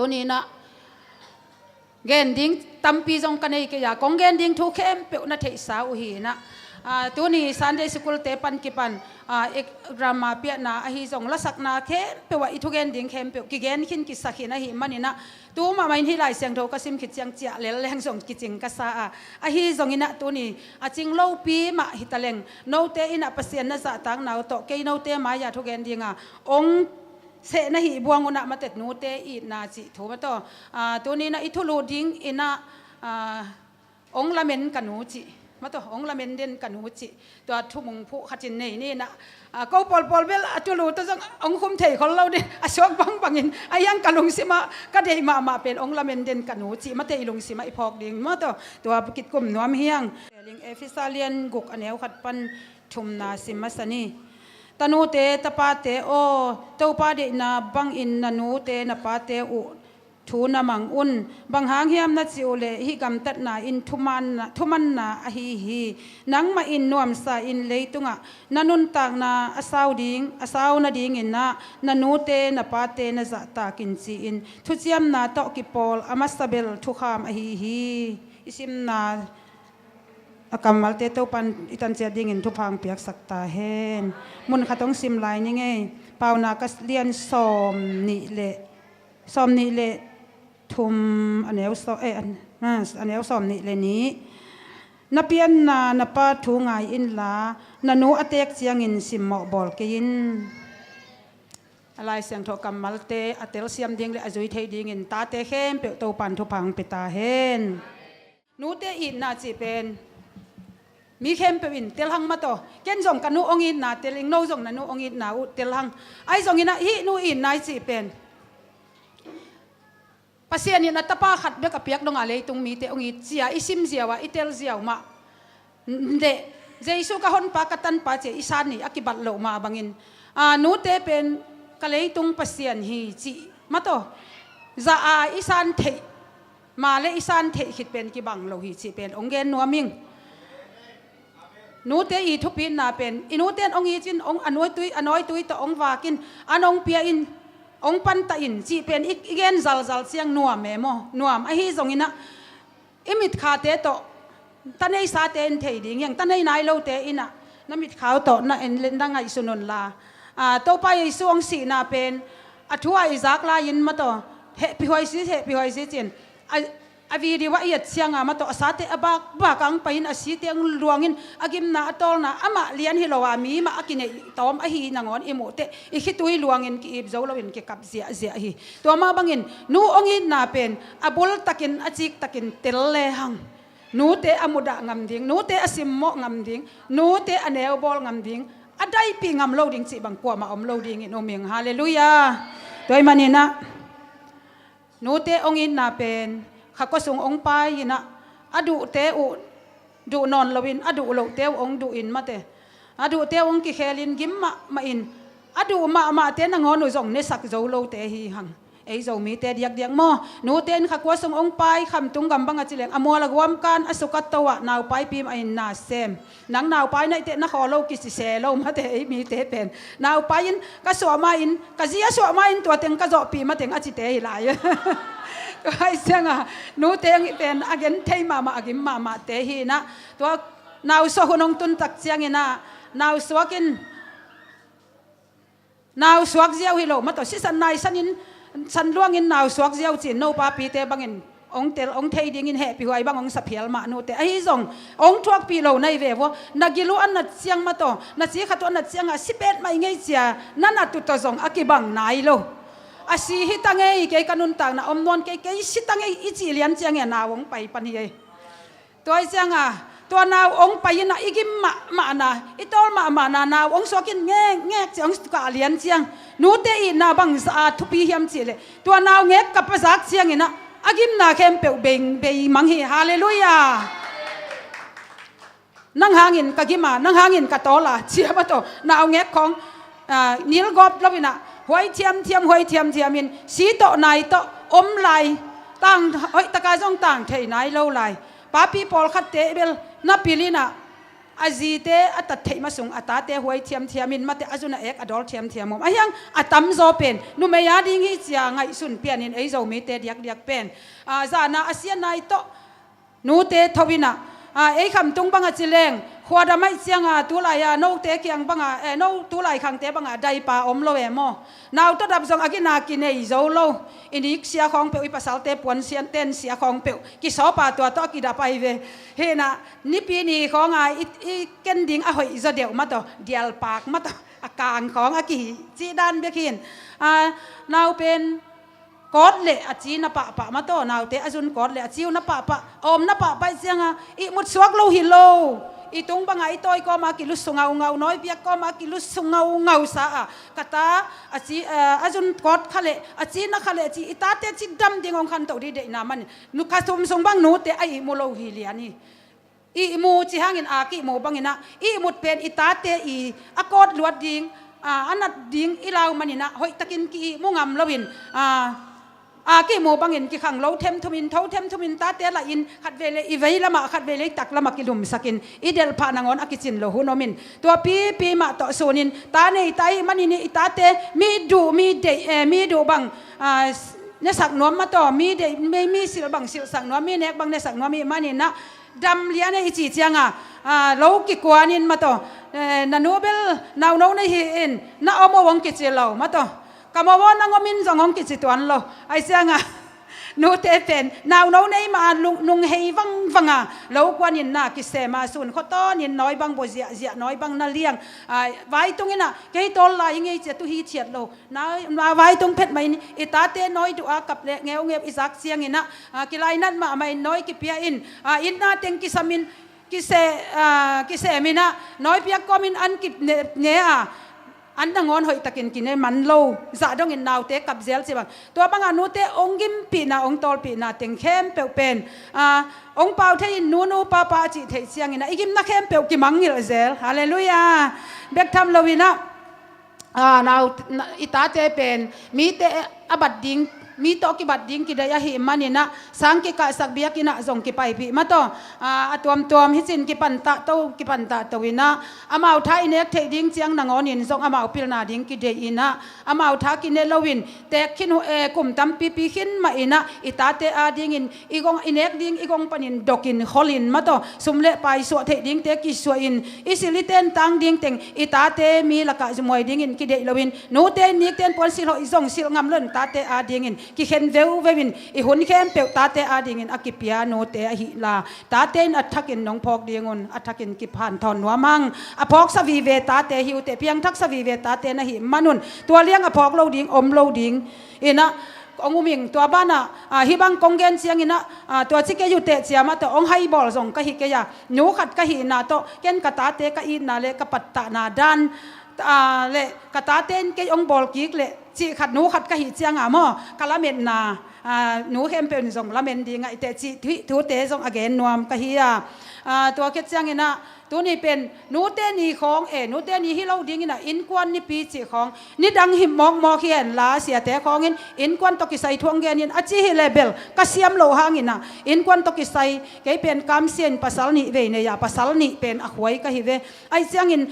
ตัวนี้นะเกณฑ์ดิ้งตั้มปีจงกันเองก็อยากกงเกณฑ์ดิ้งทุกเข้มเปล่านาเทศาวหีนะตัวนี้ซันเดย์สกุลเตปันกิปันเอกรามาเปียนาฮีจงละสักนาเข้มเปล่าอีทุกเกณฑ์ดิ้งเข้มเปล่ากิเกณฑ์ขินกิสักหินะหิมันนี่นะตัวมาไม่ที่ไหลเสียงโทก็ซิมขิดเสียงเจียเลลแรงส่งกิจิงกัสซาฮีจงอินะตัวนี้จิงเล่าปีมาหิตะเลงโนเตอินะเปอร์เซ็นต์น่ะจะตั้งนาวโตเกยโนเตมายาทุกเกณฑ์ดิ้งองเสนาหิบวงอุณมาเต็ดนูเตอีนาจิถูมาต่อตัวนี้นะอิทุลูดิ้งอินะองละเมนกันนูจิมาต่อองละเมนเด่นกันนูจิตัวทุมงผู้ขจินนี่นะก็ปอลเวลทุลูตัวจังองคุมเทคนเราเดอชกบังอินอายังกันลุงสิมาก็ได้มาเป็นองละเมนเด่นกันนูจิมาเตยลุงสิมาอีพอกดิ้งมาต่อตัวกิจกลุ่มนัวมเฮียงลิงเอฟิซาเลียนกุกอันเอวขัดปันชุมนาสิมาสนีตนูเตตปาเตโอเต้าปาเดนาบังอินนานูเตนปาเตอุทูนามังอุนบังหางเฮียมนัดจิโอเลฮิกำตัดนาอินทุมันนาอฮีนังมาอินนวมซาอินเลตุงะนันุนตากนาอาสาวนาดิงอินนานูเตนปาเตนจัตตากินจีอินทุจิยมนาตอกิปอลอามัสตาเบลทุขามอฮีอิสิมนาอากามัลเตโตปันอิตันเจดิงินทุพังเปียกสักตาเฮนมุนขัดต้องซิมไลนี่ไงเปล่านากัสเลียนซอมนิเลทุมอันเอวซออันเอวซอมนิเลนี้นับเปียนนาปาทูงายอินลานานูอเตกเจียงอินซิมหมอบอลกินอะไรเสียงทอกามัลเตอเตลเซียมดิงเลอจุยเทดิงินตาเตเข้มเปียกโตปันทุพังเปตาเฮนนูเตอินนาจีเป็นมีเข้มไปวินเตลหังมาต่อเกณฑ์ส่งกันนูองอินนาเตลิงโนส่งนันนูองอินนาเตลหังไอส่งอินนาฮินูอินนายจีเป็นภาษาเนี่ยนัตตาขัดเบกับเปียกดงอะไรตรงมีเตองอิเจียอิซิมเจียวะอิเตลเจียวมาเดเจสุกะฮอนปากตันปาเจอิสานนี่อากิบัตโลมาบังอินนูเตเป็นกะเลยตรงภาษาฮีจีมาต่อจะอิสานเทมาเลอิสานเทคิดเป็นกิบังโลฮีจีเป็นองเกนนัวมิงนูเตอีทุพินนาเป็นอินูเตนองอีจินองอนอยตุยตองวากินอนองเปียอินองปันตาอินจีเป็นอีเกนจัลเสียงนัวเมโมนัวไอฮีจงอินะอิมิดขาเตโตตันไอซาเตนเทดิงยังตันไอนายโลเตอินะน้ำมิดขาวโตน่ะเอ็นเลนดังไอสุนนลาโตไปสวงสีนาเป็นอัทัวไอซักลายินมาโตเฮปิหอยซิจินอวีดีว่าเอียดเสียงมาต่อสาเตบากังไปอินอาศิเตียงลวงอินอากิมนาตอลนาอามาเลียนฮิโลวามีมาอากินเนตอมอหีนางอนอิโมเตอิคิตุยลวงอินกีบโจลวินเกกับเสียฮีตัวมาบังอินนูองอินนาเป็นอาบุลตักินอาจิกตักินเตลเลหังนูเตอมุดะงำดิ้งนูเตอสิมโมงำดิ้งนูเตอเนวบอลงำดิ้งอได้ปีงำโลดิ้งสิบังกัวมาอมโลดิ้งอินโอเมียงฮาเลลูยาตัวมันนี่นะนูเตองอินนาเป็นข้าก็ส่งองไปนะอดูเตอุดูนอนลวินอดูโลเตวองดูอินมาเตอดูเตวองกิเคลินกิมมาอินอดูมาเตนงอนุส่งเนสักโจโลเตฮีหังไอโจมีเตเดียกโมนูเตนข้าก็ส่งองไปคำตุงกำบังอจิเลงอมัวละกวมกันอสุกัตตวะนาวไปปีมอินนาเซมนังนาวไปในเตนขอโลกิสิเซโลมาเตมีเตเป็นนาวไปอินก็สวมาอินก็เสียสวมาอินตัวเต็งก็จบปีมาเต็งอจิเตฮิลายตัวไอ้เสียงนูเตงเป็นอาเกนเทมาอากิมมาเตฮีนะตัวนาวสกุนงตุนตักเสียงนะนาวสวกินนาวสวกเจียวฮิโลมาตัวสิสันนายสันอินสันล่วงอินนาวสวกเจียวจีนโนปาปีเตบังอินองเตลองเทดิงอินเฮปีหวยบังองสับเพียลมานูเตไอ้จงองทวกปีโลในเววนักกิโลอันนัดเสียงมาตัวนัดเสียขัดตัวนัดเสียง11ไม่ไงเจียนั่นนัดตุตจงอากิบังนายโลอาศิฮิตังเอเกยกันุนตังนะอมนวลเกยสิตังเออิจิเลียนเจียงเงนาวงไปปันเฮตัวเจียงตัวนาวองไปนะอีกิมมานะอีตอลมานะนาวองสกินแง่เจียงกาเลียนเจียงนูเตอีนาบังสะอาดทุปีเฮียมจิเลตัวนาวแง่กับภาษาเจียงนะอากิมนาเข้มเปียวเบงมังฮีฮาเลลูยานั่งหางินกะกิมานั่งหางินกะโตละเจียมาโตนาวแง่ของนิลกอบลวินะหวยเทียมหวยเทียมมินสีโตนายโตอมไหลตั้งตะกายจ้องต่างเทนายเล่าไหลป้าปีปอลคัดเตเบลนับปีลีน่ะ azi te atat thei masung atate huai thiam thiamin mate azuna ek adol thiam thiamom ayang atam zo pen nu me ya ding hi chia ngai sun pianin ei zo mi te diak diak pen zana asian nai to nu te thowina ei kham tung banga chileng khwada mai chianga tulaya no te kyang banga no tulai khang te banga dai pa om lo emo naw to dap jong agina ki nei zo lo inik sia khong pe ipasal te pon sian ten sia khong pe ki so pa to to ki da pai ve he na ni pi ni khong i ken ding a hoi zo deu ma to dial pak ma to akang khong a ki chi dan be khin naw pen cốt lệ chi na pa ma to nào te azun cốt lệ chiu na pa om na pa chianga i mut suak lo hi lo i tung banga i toy ko ma ki lu sungau ngau noi biak ko ma ki lu sungau ngau sa kata chi azun cốt khale chi na khale chi ita te chi dam ding ong khan to di de na man nu ka sum sung bang nu te ai mu lo hi liani i mu chi hangin a ki mu bangina i mut pen ita te i a cốt luat ding anat ding ilaw manina hoi takin ki mu ngam lowin ki mo bangin ki khang lo them thumin ta te la in khat vele i vei lama khat vele tak lama ki lum sakin idel pha nangon akichin lo hunomin to pi ma to sonin ta nei tai manini itate mi du bang ne sak nom ma to mi de mi sil bang sil sak nom mi nek bang ne sak nom mi manina dam liane ichi chianga lo ki kwanin ma to na nobel naw no nei hi in na omo wong ki chilo ma to kamawon ang omin zongong kisituan lo ay siya nga no te pen now no nei ma nung hei vanga lo kwanin na kisema sun khoto nin noi bang bozia zia noi bang na liang vai tungina ke tol la ingi che tu hi chiat lo na vai tung phet mai itate noi du a kap le ngeu ngep isak siang ina kilai nat ma mai noi ki pia in na teng kisamin kise mina noi pia komin an kip ne an dangon hoi takin kine man lo za dong in naw te kap zel chibang to banga nu te ongim pi na ong tol pi na teng khem pe pen ong pau the in nu pa chi thei chiang ina igim na khem pe ki mangil zel hallelujah bek tham lowina naw ita te pen mi te abad ding mi to ki bad ding ki daya hi manina sang ki ka sak bia ki na zong ki pai pi ma to atuam hi chin ki pan ta to wina amau tha inek the ding chiang nangon in zong amau pil na ding ki de ina amau tha ki ne lowin te khin kum tam pi khin ma ina itate a ding in igong inek ding igong panin dokin holin ma to sumle pai so the ding te ki so in isiliten tang ding teng itate mi laka jmoi ding in ki de lowin no te nik ten pon sil ho izong sil ngam lon tate a ding in ki khen veu vewin I hun khem pe tate ading in akipia no te hi la tate in atthakin nong phok dingon atthakin ki phan thon wamang aphok savi ve tate hiu te piang thak savi ve tate na hi manun tua liang aphok lo ding om lo ding ina onguming tua bana hibang konggen siang ina tua chike yu te chiama to ong hai bol zong ka hi ke ya nu khat ka hi na to ken ka tate ka I na le ka patta na dan le kata ten ke ong bol kik le chi khat nu khat ka hi chiang mo kalamen na nu hem pen zong lamen ding ai te chi thu te zong again nuam ka hi to ke chiang ina tu ni pen nu te ni khong nu te ni hi lo ding ina in kwan ni pi chi khong ni dang him mok mo khian la sia te khong in kwan to ki sai thuang gen in achi hi level ka siam lo hang ina in kwan to ki sai ke pen kam sien pasal ni ve ne ya pasal ni pen a khwai ka hi ve ai chiang in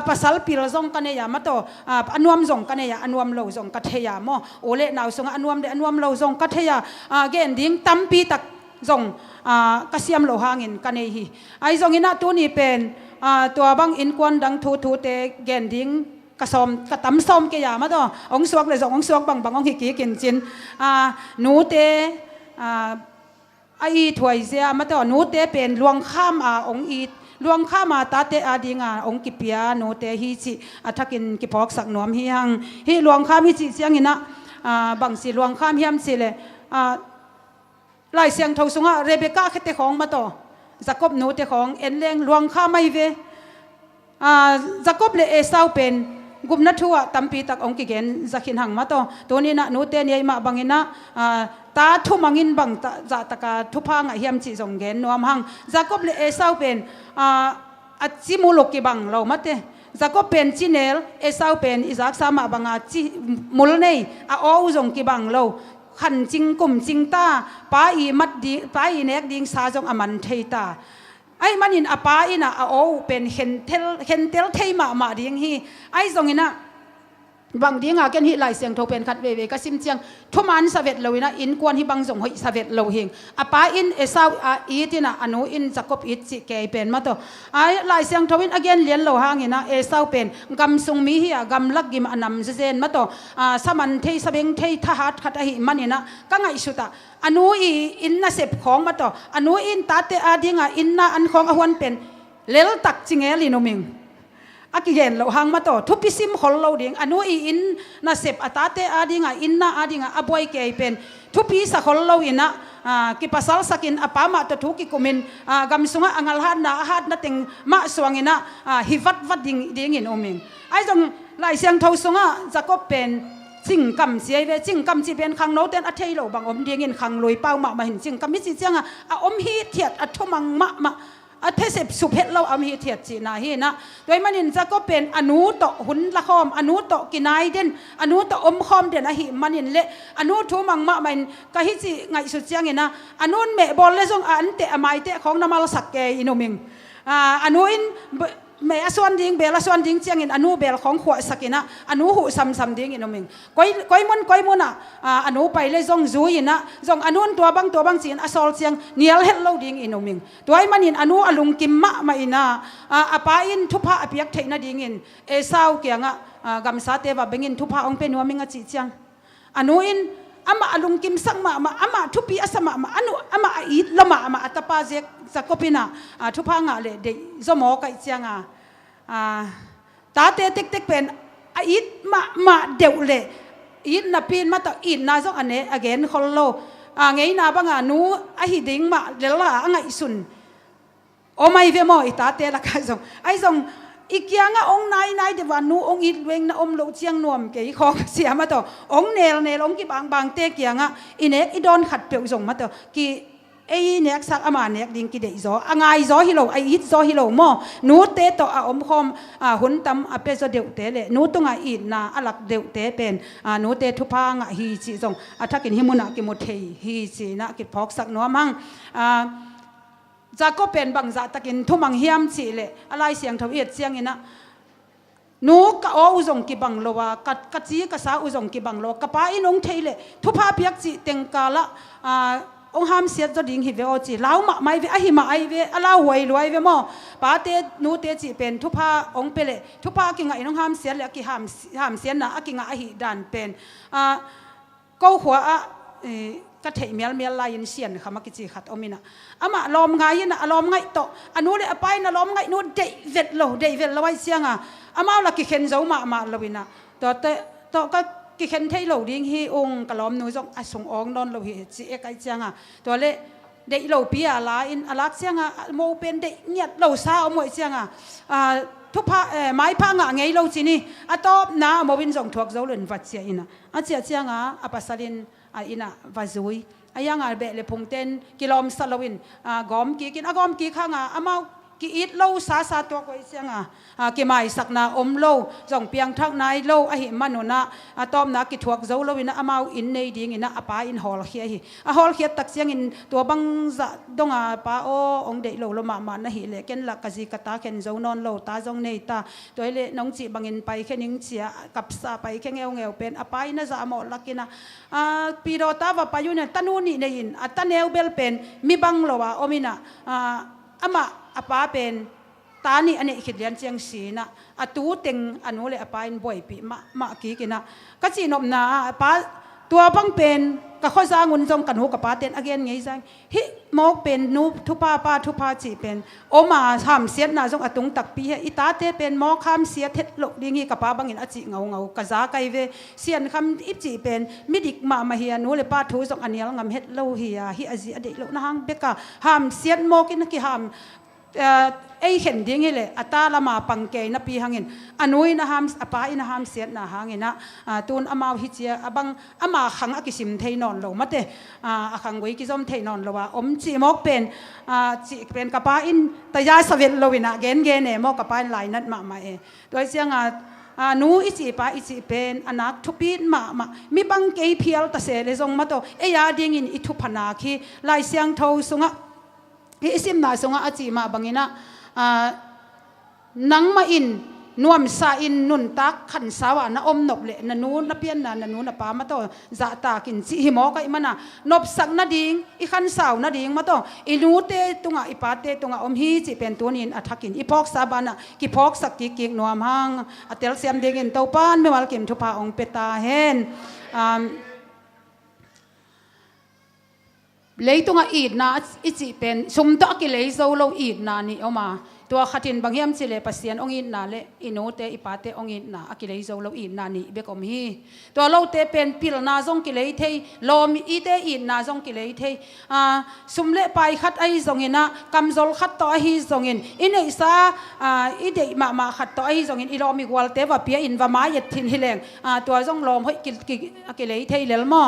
pasal pil zong ka ne ya ma to anuam zong ka ne ya anuam lo zong ka the ya mo ole naw song anuam de anuam lo zong ka the ya gen ding tampi tak zong kasiam lo hangin kanehi ai zong ina tu ni pen to bang in kwan dang thu te gen ding kasom katam som ke ya ma to ong suak le zong ong suak bang ong hi ki kin chin nu te ai thoi zia ma to nu te pen luang kham ong I luang khama tate adinga ong ki pia no te hi chi athakin ki phok sak nom hi hang hi luang kham hi chi chiang ina bang si luang kham hiam si le lai siang thau sunga Rebecca khete khong ma to Jacob no te khong en leng luang kha mai ve Jacob le Esau pen gumna thua tampi tak ong ki gen zakhin hang ma to ni na no te ni ma bangina ta thu mangin bang ta za taka thu phang a hiam chi jong gen nom hang Jacob le Esau pen achi mulok ki bang lo mate Jacob pen chinel Esau pen Isaac sama banga chi mul nei a o jong ki bang lo khan ching kum ching ta pa I mat di pa I nek ding sa jong aman thei ta ไอ้มันอินอป้าอินะโอ้เป็นเห็นเทลเทมาดิ้งฮีไอ้ตรงนี้นะบางทีงาเกนฮิไลเสียงโทเป็นคัดเวก็ซิมเจียงทุมันสเวตเลยนะอินกวนฮิบางส่งให้สเวตเลยเฮงอป้าอินเอซาวอีตินะอนุอินจักบอิจิเกยเป็นมาตัวไอ้ไลเสียงโทวินอเกนเลียนโลหางนะเอซาวเป็นกำซุงมีเฮียกำลักกิมอันนำเจนมาตัวสมันเทสเบงเททหารขัดหิมันนะก็ไงสุดาอนุอินน่ะเสพของมาตัวอนุอินตาเตอาดิงอินน่ะอันของอวันเป็นเลลตักจิงเอลิโนมิงอากิเย็นเราหางมาต่อทุบพิซิมขอเราดิ่งอนุอินน่ะเสพอัตาเตอาดิ่งอินน่ะอาดิ่งอบวยเกยเป็นทุบพิสักขอเราอินนะกิปัสสาวสักินอปามาตะทุกิกุมินกำสุงอังลหัดนะติงมาสวงอินะฮิวัดดิ่งอินโอมิงไอ้จงไล่เสียงเท่าสุงจะก็เป็นจิงกำเสียเวจิงกำจีเป็นขังโนเตนอัฐิโลบางอมดิ่งอินขังลอยเป้ามาเห็นจิงกำมิจิเจียงอมฮีเทียดอัฐมังมาอัฐเสพสุเพชเราอมีเทียดจีนาฮีนะโดยมันอินจะก็เป็นอนุต่อหุ่นละคอมอนุต่อกินายเด่นอนุต่ออมคอมเด่นอหิมันอินเละอนุทุมังมะมันก็ฮิจิไงสุดเจียงอินะอนุนเมบอลเลซงอันเตะไม้เตะของน้ำมันสักเกอินุมิงอนุอินเมอส่วนดิ่งเบลส่วนดิ่งเจียงอินอนุเบลของขวดสักินะอนุหูซ้ำดิ่งอินุมิงก้อยมุนอนุไปเลยซงจูอินะซงอนุนตัวบางจีนอสอลเจียงเนียลเฮลโลดิ่งอินุมิงตัวไอ้มันอินอนุอลุงกิมมะมาอินะอปาอินทุพะอภิยักเทนะดิ่งอินเอซาวเกียงกำสาเตวะเบงินทุพะองเป็นหัวมิงจิเจียงอนุอินอามาอลุงกิมสังมาอามาทุปีอาสมาอนุอามาอีดละมาอัตปาเจกสักกปินะทุพังอะไรเดจมอไกเจียงตาเตติกเป็นอีดมาเดวเลอีดนับปีนมาต่ออีดน่าจงอันนี้อเกนคนโลไงน่าบังนูอหิดิงมาเดลละไงสุนโอไม่เวมออีตาเตละกันจงไอจงอีกอย่างองนายเดวันนูองอิดเวงนะโลเจียงนวมเกยของเสียมาต่อองเนลองกีบางเตกอย่างอินเอกอีดอนขัดเปียวส่งมาต่อกีไอเนกสักอามาเนกดิ้งกีเดยจ่ออ่างไงจ่อฮิโลไออิดจ่อฮิโลมอนูเตต่ออมคอมหุ่นตำอเปซเดวเตเลนูตุงอิดนาอลักเดวเตเป็นนูเตทุพางฮีจีส่งถ้ากินฮิมุนักกิมุเทฮีจีนักกิพอกสักนัวมั่งจะก็เป็นบางจะตะกินทุ่มังเฮียมสิเลยอะไรเสียงทวีตเสียงอินะนูกะอุจงกิบังโลวะกัดจีกะสาอุจงกิบังโลกะป้าอินองเทเลทุพาเปียกจีเต็งกาละองห้ามเสียจะดิ่งหิเวอจีลาวมาไม่เวอหิมาไอเวอลาวหวยรวยเวมอป้าเตนูเตจีเป็นทุพาองเปเลทุพากิงไอน้องห้ามเสียเลยกิห้ามเสียนะกิงไอหิดันเป็นก็หัวก็เทมีลลายเสียนค่ะมากิจิขัดอมินะอามาลมไงนะลมไงต่ออนุเลยไปนะลมไงนู้เดเวดโลไว้เสียงอามาละกิเข็นเจ้ามาลวินะต่อก็กิเข็นไทยโลดิ้งฮีองกะลมนู้จงส่งองนอนโลหิจีเอกไอเสียงตัวเละเดโลปีอะไรอินอลักเสียงโมเป็นเดเงียดโลซาอมวยเสียงทุกพาไม้พังไงโลจีนี่ตอบนะโมบินส่งถวกเจ้าหลุนวัดเสียอินะเสียงปัสสาลินอินะวาซุยยังเบลพงเต้นกิโลมสลวินกอมกีกินกอมกีข้างอามากีอิดโลซาตัวไว้เสียงกิไม่สักนาอมโลจงเปียงทักนายโลอหิมันุนะตอมนักกิถวกเจ้าโลวินะอามาอินในดิ่งอินะป้าอินฮอลเฮียฮีฮอลเฮียตักเสียงอินตัวบังจะดงป้าโอองเดโลมานะฮีเลเกนลักกะจิกตาเข็นเจ้านอนโลตาจงในตาตัวเลน้องจีบังอินไปแค่นิ่งเสียกับซาไปแค่เงวเป็นป้าอินะจะหมดลักกินะปีโรตาว่าไปอยู่เนี่ยตันูนี่ในอินตันเอวเบลเป็นมีบังโลวะอมินะอามาป้าเป็นตานี่อันนี้ขิดเลียนเจียงสีนะตูเต็งอนุเลยป้าอินบ่อยปีมากี่กินะก็จีนอมนาป้าตัวบังเป็นก็ข้อสร้างเงินจงกันหูกับป้าเต็นอเกนไงจังฮิมอกเป็นนูทุพาป้าทุพาจีเป็นโอมาทำเสียนาจงอตุงตักปีอิตาเตเป็นมอกคำเสียเท็ดหลกดิ่งกับป้าบังอินอจิเงากะซาไกเวเสียนคำอิจีเป็นมิดิกมาเฮียนูเลยป้าทูจงอันนี้งำเฮ็ดโลเฮียฮิอจีอดีโลนะฮังเบกะห้ามเสียนมอกินกิห้ามไอเห็นดิ่งเลยอัตาละมาปังเกยนับปีหังเงินอนุยนะฮัมป้าอินะฮัมเสียนะหังเงินนะตูนอามาฮิเจียบังอามาขังอกิสิมเทนอนโลมาเตขังไว้กิจอมเทนอนโลว่าอมจีมอกเป็นจีเป็นกับป้าอินแต่ยาสเวตโลวินะเกนเนี่ยมอกกับป้าอินไหลนัดมาโดยเสียงนูอิจิป้าอิจิเป็นอนักทุปีนมามีบังเกยเพียลตะเสเลจงมาโตเอียดิ่งอินอิทุพนาคีไหลเสียงเท่าสุงะ hi isim na songa achi ma bangina nang ma in nuam sa in nun tak khan sawa na om nop le na nu na pian na nu na pa ma to za ta kin chi hi mo ka imana nop sak na ding I khan saw na ding ma to inu te tunga ipate tunga om hi chi pen tunin athakin ipok sabana ki pok sak ki ki nuam hang atel siam ding in to pan me wal kim thu pa ong peta hen leitunga id na ichi pen sum to ki lei zo lo id na ni omaตัวขัดินบางอย่างสิเลปัสเซียนองอินนาเลอินูเตอิปาเตองอินนาอกิเลโซโลอินนานี่เบกอมฮีตัวเราเตเป็นพิลนาซงกิเลเทลอมอีเตอินนาซงกิเลเทสุมเลไปขัดไอซงอินะกำจลขัดต่อไอซงอินอินเอซ่าอีเดมาขัดต่อไอซงอินอีลอมิกวลเตว่าเปียอินว่ามาเยทินฮิเลงตัวซงลอมให้กิเลเทเลลมอ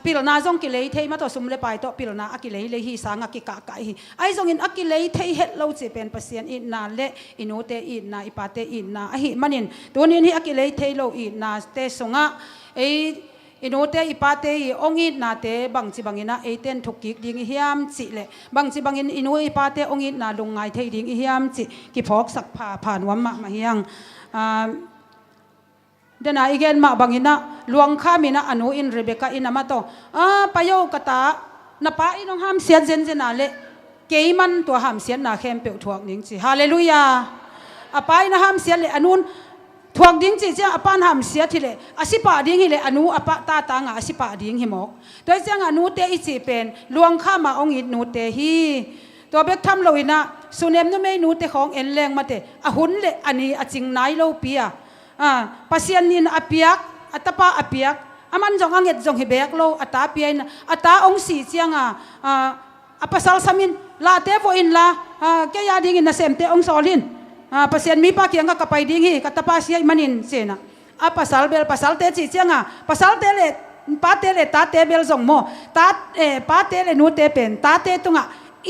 พิลนาซงกิเลเทมาตัวสุมเลไปตัวพิลนาอกิเลเลฮีสางอกิกะกะฮีไอซงอินอกิเลเทเฮเราจะเป็นปัสเซียนอินนาเลอินูเตอินนาอิปาเตอินนาหิมันินตัวนี้ที่อกิเลเทโลอินนาเตสงะอินูเตอิปาเตองอินนาเตบังจิบังอินะเอเตนทุกกิกดิ้งฮิยามจิเลบังจิบังอินอินูอิปาเตองอินนาลงไงเทดิ้งฮิยามจิกิพอกสักผ่านวัมมาเฮียงเดน่าอีกนมาบังอินะลวงข้ามินะอนุอินเรเบคาอินามาโตปโยกตานาปาอินองห้ามเสียเจนเจนาเลเกมันตัวห้ามเสียนาเข้มเปียวถ่วงดิ้งจิฮาเลลูยาอปายนะห้ามเสียเลอนุนถ่วงดิ้งจิเจ้าอปานห้ามเสียทีเลอสิปาดิ้งฮิเลอนุอปาตาตางอสิปาดิ้งฮิมอกโดยเจ้าอนุเตอิจิเป็นลวงข้ามาองอิดนูเตฮีตัวเบกทำโลวินะสุเนมนุไม่นูเตของเอ็นแรงมาเตอหุนเลอันนี้อจิงไนโลเปียปัสยานินอเปียกอัตปาอเปียกอามันจงอังเกตจงฮิเบกโลอัตาเปียนอัตาองสีเจียงปัสสาวสมินลาเตโวอินลาแกยาดิ้งอินนาเซมเตองสอลินปัสยานมีปากยังกับไปดิ้งฮีกัตปาเสียมันินเซนะปัสสาวเบลปัสสาวเตจีเจียงปัสสาวเตเลปาเตเลตาเตเบลจงโมตาปาเตเลนูเตเป็นตาเตตุง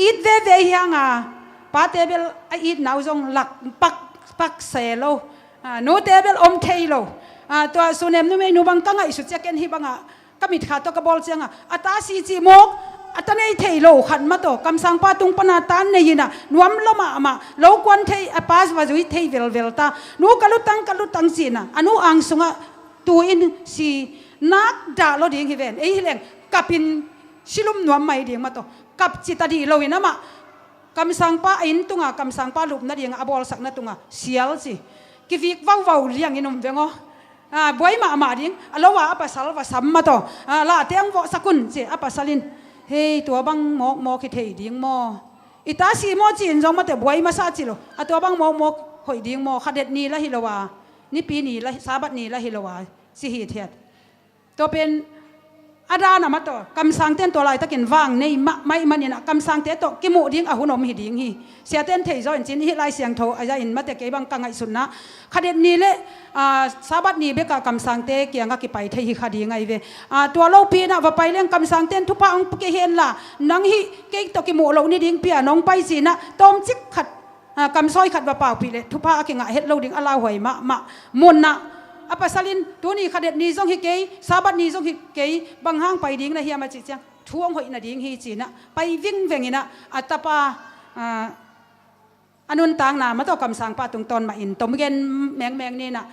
อีดเวเวียงปาเตเบลอีดนาวจงหลักปักเซโลนูเตเบลอมเทโลตัวสุเนมนุไม่นูบังกังไอสุดเจเกนฮีบังก็มีขาตัวกระบอกเจียงอัตาซีจีมกอัตเนยเทโลขันมาโตกำสังปาตุงปนาตันเนยินะนวมละมาโลกวนเทอปาสวาจุยเทเวลตานูกลุตังจีนะอนุอังสุงะตัวอินสีนักด่าโลดิ้งฮิเวนฮิเลงกับปินชิลุมนวมไม่ดิ้งมาโตกับจิตดีโลวินะมากำสังปาอินตุงกำสังปาลุบนาดิ้งอบอลสักนาตุงเสียลสิกิฟิกว้าวเลี้ยงอินุมเวงบวยมาดิ้งอลวะอปัสสาวะสัมมาโตลาเตียงวสกุลสิอปัสสลินเฮ้ตัวบังโมคิดเฮดิ้งโมอิตาสีโมจีนจงมาแต่บวยมาซาจิโลตัวบังโมหอยดิ้งโมขดเด็ดนีละฮิลวานี่ปีนีละสาบัดนีละฮิลวาสิฮิเทียดตัวเป็นอาดานามาตัวกำสังเต้นตัวลายตะกินว่างในไม่มันนี่นะกำสังเต้นตัวกิโมดิ้งอาหุนอมหิดิ้งฮีเสียเต้นเทยจอยจินฮิลายเสียงโทอาจจะอินมาแต่เก็บังกังไอสุนนะขดเด็ดนีเลสาบัดนีเบกกำสังเตเกียงก็กิไปเทยขดีไงเวตัวเราปีนะว่าไปเลี้ยงกำสังเต้นทุพอังเกเห็นล่ะนังฮีเกตัวกิโมเรานี่ดิ้งเปียน้องไปสินะต้มจิกขัดกำซอยขัดว่าเปล่าปีเลทุพอังเกงเฮ็ดเราดิ้งอะไรหวยมามุนนะอปัสสลินตัวนี้ขดเด็ดนี้จงฮิเกยสาบัดนี้จงฮิเกยบางห้างไปดิ้งนะเฮียมาจิจังท่วงหอยนะดิ้งฮีจีนะไปวิ่งเวงินะอัตปาอนุนต่างนามาต่อกำสังปาตรงตอนมาอินตมเกนแมงนี่นะ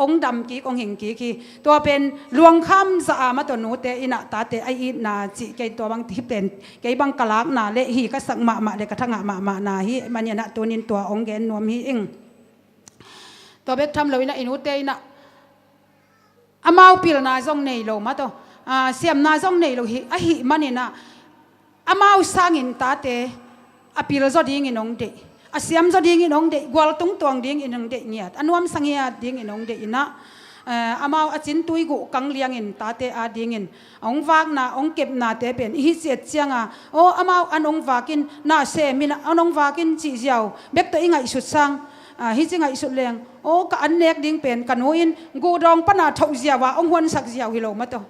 องดำกีองหิงกีคีตัวเป็นลวงคำสะอามาตัวนูเตอินะตาเตไออินาจิเกยตัวบางทิพเตนเกยบางกลากนาเลหีก็สังมาเลกระทั่งมานาฮีมันเนี่ยนะตัวนินตัวองเกนนวมฮีอิงตัวเบกทำเลยนะอินูเตนะอามาพิลนาจงเนยโลมาตัวเสียมนาจงเนยโลฮีอะฮีมันเนี่ยนะอามาสังอินตาเตอพิลจอดิ้งอินองเดอาเสียมจอดิ้งอินองเดกวลตุงตวงดิ้งอินองเดเนี่ยอันวมสังเฮียดิ้งอินองเดอินะอามาอาจินตุยกุกังเลียงอินตาเตอาดิ้งอินองวากนาองเก็บนาเตเป็นฮิเสียเจียงโออามาอันองวากินนาเซมินะอันองวากินจีเจียวเบกตัวอิงไอสุดสังฮิจิงไอสุดแรงโอ้ก็อันเนกดิ้งเป็นกันโหอินกูดองปนาทกเจียวว่าองหวนสักเจียวฮิโลมาตัว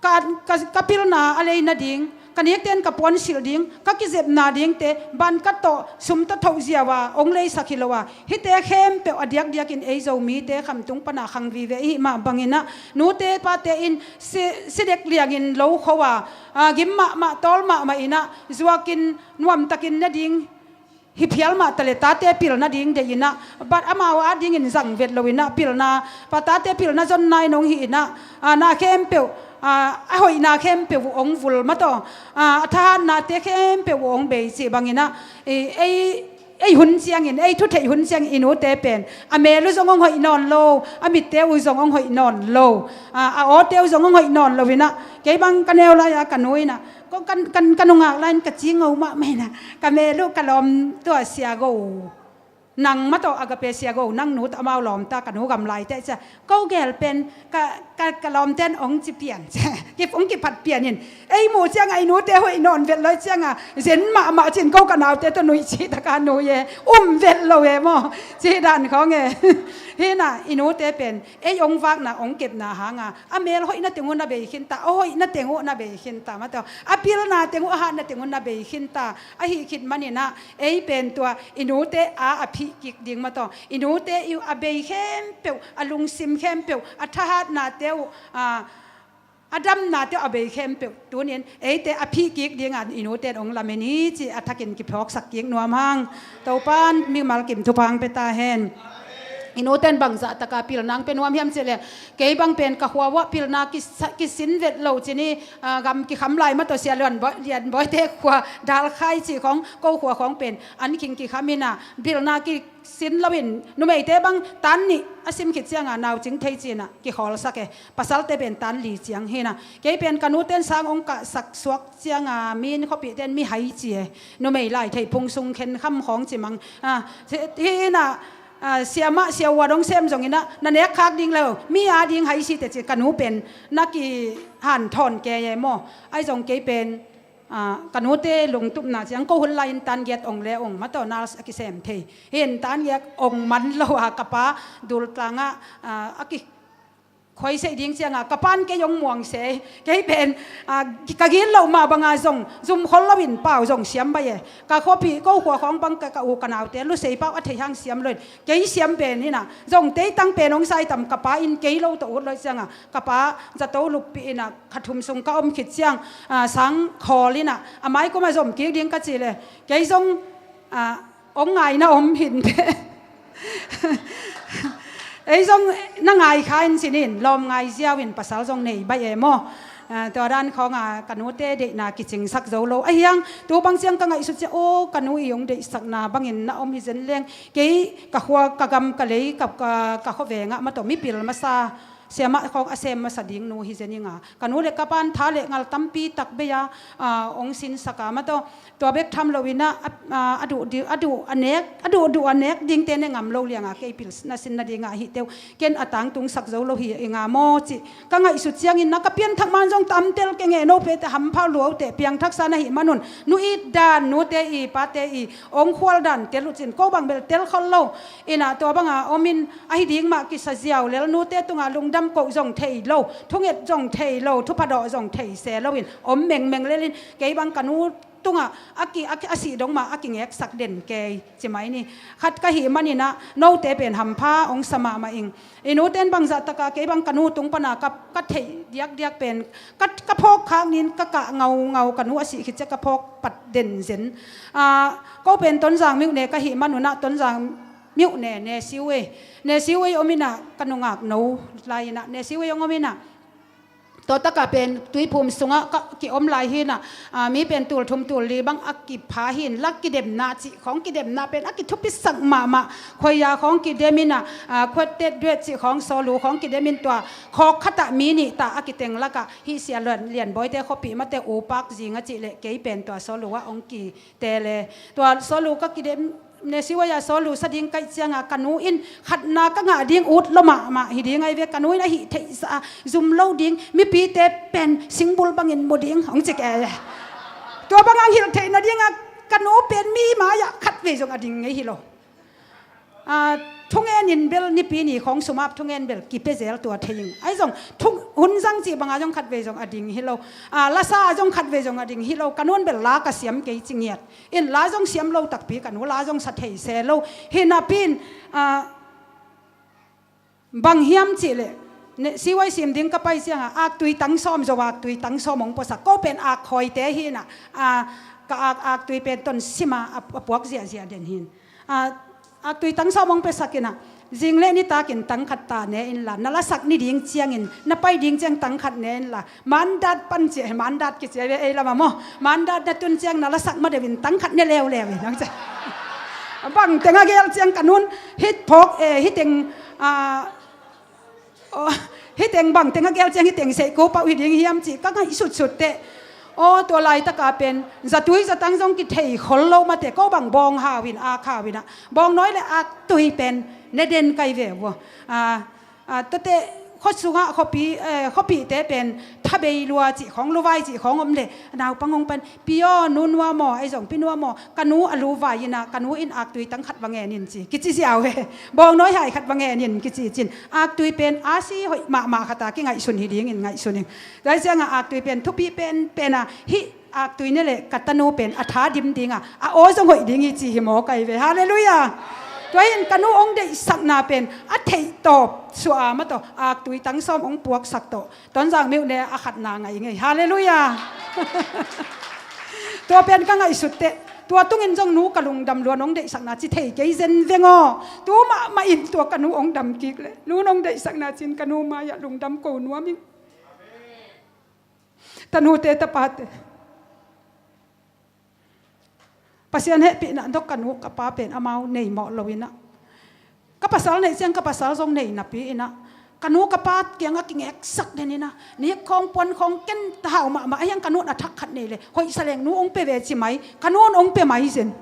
การพิลนาอะไรนะดิ้ง กันเต้นกับปอนสิลดิ้งก็กิเจ็บนาดิ้งเตบันกัตโตสมตัดทวียว่าองเลยสักกิโลว่าฮิเตเข้มเปอเดียกกินเอโซมีเตคำตุงปนาขังวิเวอิมาบังอินะนูเตปาเตอินสิเด็กเลียงอินโลเขาว่ากิมมาตอลมาอินะจวกินนวมตะกินนาดิ้งฮิพิลมาตะเลตาเตปิลนาดิ้งเดียนะบัดอามาวาดิ้งอินสังเวทโลวินะปิลนาปาตาเตปิลนาจนนายนงหินะนาเข้มเปหอยนาเข้มเปียวองฟุลมาต่อท่านาเตเข้มเปียวองเบสิบางอินะไอหุ่นเสียงอินไอทุเทหุ่นเสียงอินูเตเป็นอเมรุจงองหอยนอนโลอมิเตอุจงองหอยนอนโลโอเตอุจงองหอยนอนโลวินะเก็บังกันเอวลายกันนุยนะก็กันงากลายกะจิงเอามาไม่นะกันเมรุกะลอมตัวเสียโกนังมาต่ออากาเปเซียโกนังนูตอมาหลอมตากันหูกำไรแต่จะก็แกลเป็นกะลอมเต้นองจิเปลี่ยนเก็บองกิผัดเปลี่ยนนี่ไอหมูเจียงไอนูเตหอยนอนเวทเลยเจียงเห็นมาจินก็กันเอาเตตัวนุยชีตะการนุยเวทเลยมอจีดันเขาไงเฮ้น่ะอินูเตเป็นไอองฟักน่ะองเก็บน่ะหางอเมลหอยน่ะเตงุน่ะเบยขินตาหอยน่ะเตงุน่ะเบยขินตามาต่อปิลน่ะเตงุหาน่ะเตงุน่ะเบยขินตาหิคิดมันนี่นะไอเป็นตัวอินูเตอภิกิกดิ่งมาต่ออินูเตอยู่อเบยเข้มเปียวลุงซิมเข้มเปียวทหารนาเตวอดัมนาเตวอเบยเข้มเปียวตัวนี้เตอภิกิกดิ่งอินูเตองลาเมนีจีอัฐกินกิพอกสักกิ่งนัวมังเต้าปานมีมาลกิมทุพังเปตาเฮนอินูเตนบังจะตะกาพิลนางเป็นวามเฮียมเจเลเกยบังเป็นกะหัววะพิลนากิสินเวทโลจีนี่กำกิคำลายมาตัวเสียเลียนบ่อยเทขัวดาลไข่จีของกูหัวของเป็นอันคิงกิคามินาพิลนากิสินลวินนุ่มเอเตบังตันนี่อาซิมคิดเสียงนาวจิงเทจีน่ะกิขอลสักเกภาษาเตเป็นตันหลีเสียงเฮน่ะเกยเป็นกันูเตนสร้างองค์กะสักสวกเสียงมีนเขาปีเตนมีไหเจียนุ่มเอไล่ไทยพงซุงเข็นคำของจิมังเฮน่ะเสียมาเสียวดงเซมจงอินะนั่นเอกคักดิ่งแล้วมีอาดิ่งให้สิแต่จะกันหูเป็นนักกีหันทอนแกยมอไอจงเกยเป็นกันหูเตลงตุบนาเสียงก็หุ่นไลน์ตันเกียองเลองมาต่อนาสกิเซมเทเห็นตันเกียองมันโลหะกะปะดูลตังอากิคอยเสียดิ้งเสียงกะปานแกยงม่วงเสยแกเป็นกะกินเรามาบางจงซุ่มคนละวินเปล่าจงเสียมไปเย่กะข้อปีก็หัวของบังกะอูกันเอาเตลุเสียเปล่าอัฐยังเสียมเลยแกเสียมเป็นนี่นะจงเตตั้งเป็นองไซต่ำกะปาอินแกเราตัวเลยเสียงกะปาจะโตลุปีน่ะขัดทุมทรงก็อมขิดเสียงสังคอลิน่ะไม้ก็มาจมเกี่ยดิ้งกะจีเลยแกจงองไงนะอมหินไอ้จงนั่งไงข้าอินสินินลมไงเสียวินภาษาจงในใบเอโมตัวด้านของกันนูเตเดนากิจิงสักโจโลไอ้ยังตัวบางเสียงก็ไงสุดจะโอ้กันนูยงเดสักนาบางอินนาอมฮิเซนเลี้ยงเกี่ยกับหัวกับกำกับเลยกับข้าวเวงมาตัวมีปิลมาซาเสียมาของอาเซมมาสดิ่งนูฮิเซนิงกันนูเล็กกับปันท้าเล็กงัลตั้มปีตักเบียองสินสักมาตัวเบกทำโลวินะอดูอันเนกดูอันเนกดิ่งเตนงามโลเลียงเกี่ยปิลนาสินนาดิ่งฮิเตวเกณฑ์อัตังตุงสักโจโลฮิงาโมจิก็ไงสุดเสียงอินนักเปียนทักมันจงตั้มเตลเกงเงโนเพตหำพาหลวงเตเปียงทักษะนาหิมานุนนูอีดานนูเตอีปาเตอีองควลดันเตลุจินก็บังเบลเตลขลโลอินะตัวบังอมินไอดิ่งมากิสเซียวเลลนูเตตุงลุงดำก็จงเทโลทุกเอ็ดจงเทโลทุพดอจงเทเสโลวินเมงเลลินเกยบังกันนูตุงอาสีดงมาอากิเงกสักเด่นเกยใช่ไหมนี่ขัดกะหิมันนี่นะโนเตเป็นหำผ้าองสมามาเองอินูเตนบังจัตตะกะเกยบังกันนูตุงปนากับกัดเทเดียกเป็นกัดกระพกข้างนี้กะเงากันนูอาสีคิดจะกระพกปัดเด่นเซนก็เป็นต้นจางมิวเนกะหิมันนุนะต้นจางมิวเนซิวอมินะกันงากโนลายนะเนซิวอมินะตัวตะกะเป็นตุยภูมิสุงะกิอมลายหินะมีเป็นตูลทุมตูลลีบังอักกิพาหินลักกิเดมนาจิของกิเดมนาเป็นอักกิทุพิสังมาคอยยาของกิเดมินะควดเต็ดด้วยจิของโซลูของกิเดมินตัวคอขตะมีนี่ตาอักกิเตงละกะฮิเสียเลียนบ่อยเตขปีมาเตโอปักจิงะจิเลเกยเป็นตัวโซลูว่าองกิเตเลตัวโซลูก็กิเดมเนสิวายาโซลูสดิ่งไกเจียงกันนูอินขัดนาก็งาดิ่งอุดละมาหิดิ่งไงเวกันนูอินหิเทสาซุมเล่าดิ่งมีปีเตเป็นสิงบุลบังอินโมดิ่งของเจแกตัวบางอังหิลเทนดิ่งกันนูเป็นมีมาอยากขัดเวจงดิ่งไงฮิโล ทุ่งเอ็นอินเบลนี่ปีนี้ของสมาบทุ่งเอ็นเบลกิเปเซลตัวเทียงไอ้จงทุ่งหุ่นจังจีบางอาจงขัดเวจงอดิ่งฮิโลลาซาอาจงขัดเวจงอดิ่งฮิโลกันวนเบลลากระเสียมเกยจิงเงียดอินลาจงเสียมโลตักปีกันวลาจงสัตย์เซโลฮินาปินบางเฮียมจีเลเนี่ยสิไว้เสียมดิ้งก็ไปเสียงอักตุยตั้งซ้อมจะว่าตุยตั้งซ้อมมองภาษาก็เป็นอักคอยเตะหินก็อักตุยเป็นต้นสิมาพวกเสียเด่นหินอักตุยตั้งซ้อมมองภาษากินจิงเล่นี่ตากินตั้งขัดตาเนี่ยอินละนั่นละสักนี่ดิ้งเจียงอินนั่นไปดิ้งเจียงตั้งขัดเนี่ยอินละมันดัดปันเจียมันดัดกิจเอละมาโมมันดัดนั่นตุนเจียงนั่นละสักมาเดวินตั้งขัดเนี่ยเลวน้องจ๊ะบางแต่งเกลเจียงกันนู้นฮิตพกฮิตเต็งฮิตเต็งบังแต่งเกลเจียงฮิตเต็งเสกโกปะวิดิ้งเฮียมจีก็ง่ายสุดเตะโอ้ตัวลายตะกาเป็นจะตุยจะตั้งจงกิเทยขนโลมาแต่ก็บังบองหาวินอาขาวินะบองน้อยเลยอาตุยเป็นเนเดนไกเววตัวเตะข้อสุงะข้อปีเตะเป็นทะเบยลัวจีของลูไวจีของอมเดนาวปังงเป็นปิโอนุนว่าหมอไอ้สองปินัวหมอกันนูอลูไวนะกันนูอินอักตุยตั้งขัดวังเงินินจีกิจิเสียวเวบองน้อยหายขัดวังเงินินกิจิจินอักตุยเป็นอาซีหอยมาขตากิไงสุนฮิดีงินไงสุนิงได้เสียงอักตุยเป็นทุบีเป็นฮิอักตุยนี่แหละกัตโนเป็นอัฐาดิมดิงโอ้สงหอยดิงิจีหิโมไกเวฮาเลลูยาตัวเองกันนู้องได้สักนาเป็นอัฐิตบสัวมาต่ออักตุยตั้งซ้อมองปวกสักโตตอนจากมิวเนี่ยอาขัดนางไงฮาเลลูยาตัวเป็นก็ไงสุดเตะตัวตุ้งอินจงนู้กระลุงดำล้วนองได้สักนาจิเทเกยเซนเวงอตัวมาอินตัวกันนู้องดำกิกเลยนู้นองได้สักนาจินกันนู้มาอย่าลุงดำโกนัวมิงตนูเตตปาเตpasien he pi na dok kanu ka pa pen amau nei mo loina ka pasal nei chang ka pasal song nei na pi ina kanu ka pa kyang king eksak den ina ni khong pon khong ken tau ma yang kanu na thak khat nei le hoi saleng nu ong pe ve chi mai kanu ong pe mai sen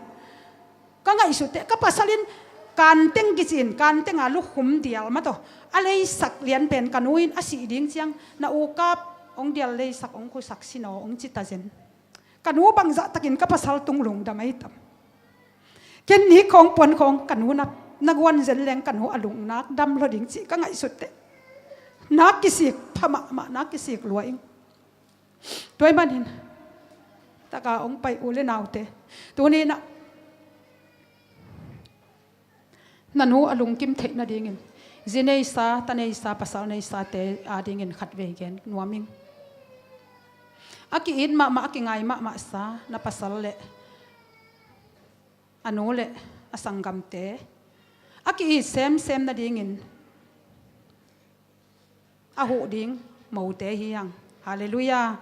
ka ngai su te ka pasalin kan teng ki chin kan teng a lu khum dial ma to alei sak lian pen kanuin asi ding chiang na u kap ong dial lei sak ong khu sak sino ong chita zen kanu bang za takin ka pasal tunglung damai tam ken ni khong pon khong kanu na nagwan zen leng kanu alung nak dam lo ding chi ka ngai sutte nak kisik phama ma nak kisik luaing toy manin taka ong pai ule naute tuni na nanu alung kim the na dingin zinei sa tanei sa pasal nei sa te adingin khatve gen nuaming aki in ma aki ngai ma sa na pasal le anole asangam te aki sem na dingin ahu ding mau te hiang haleluya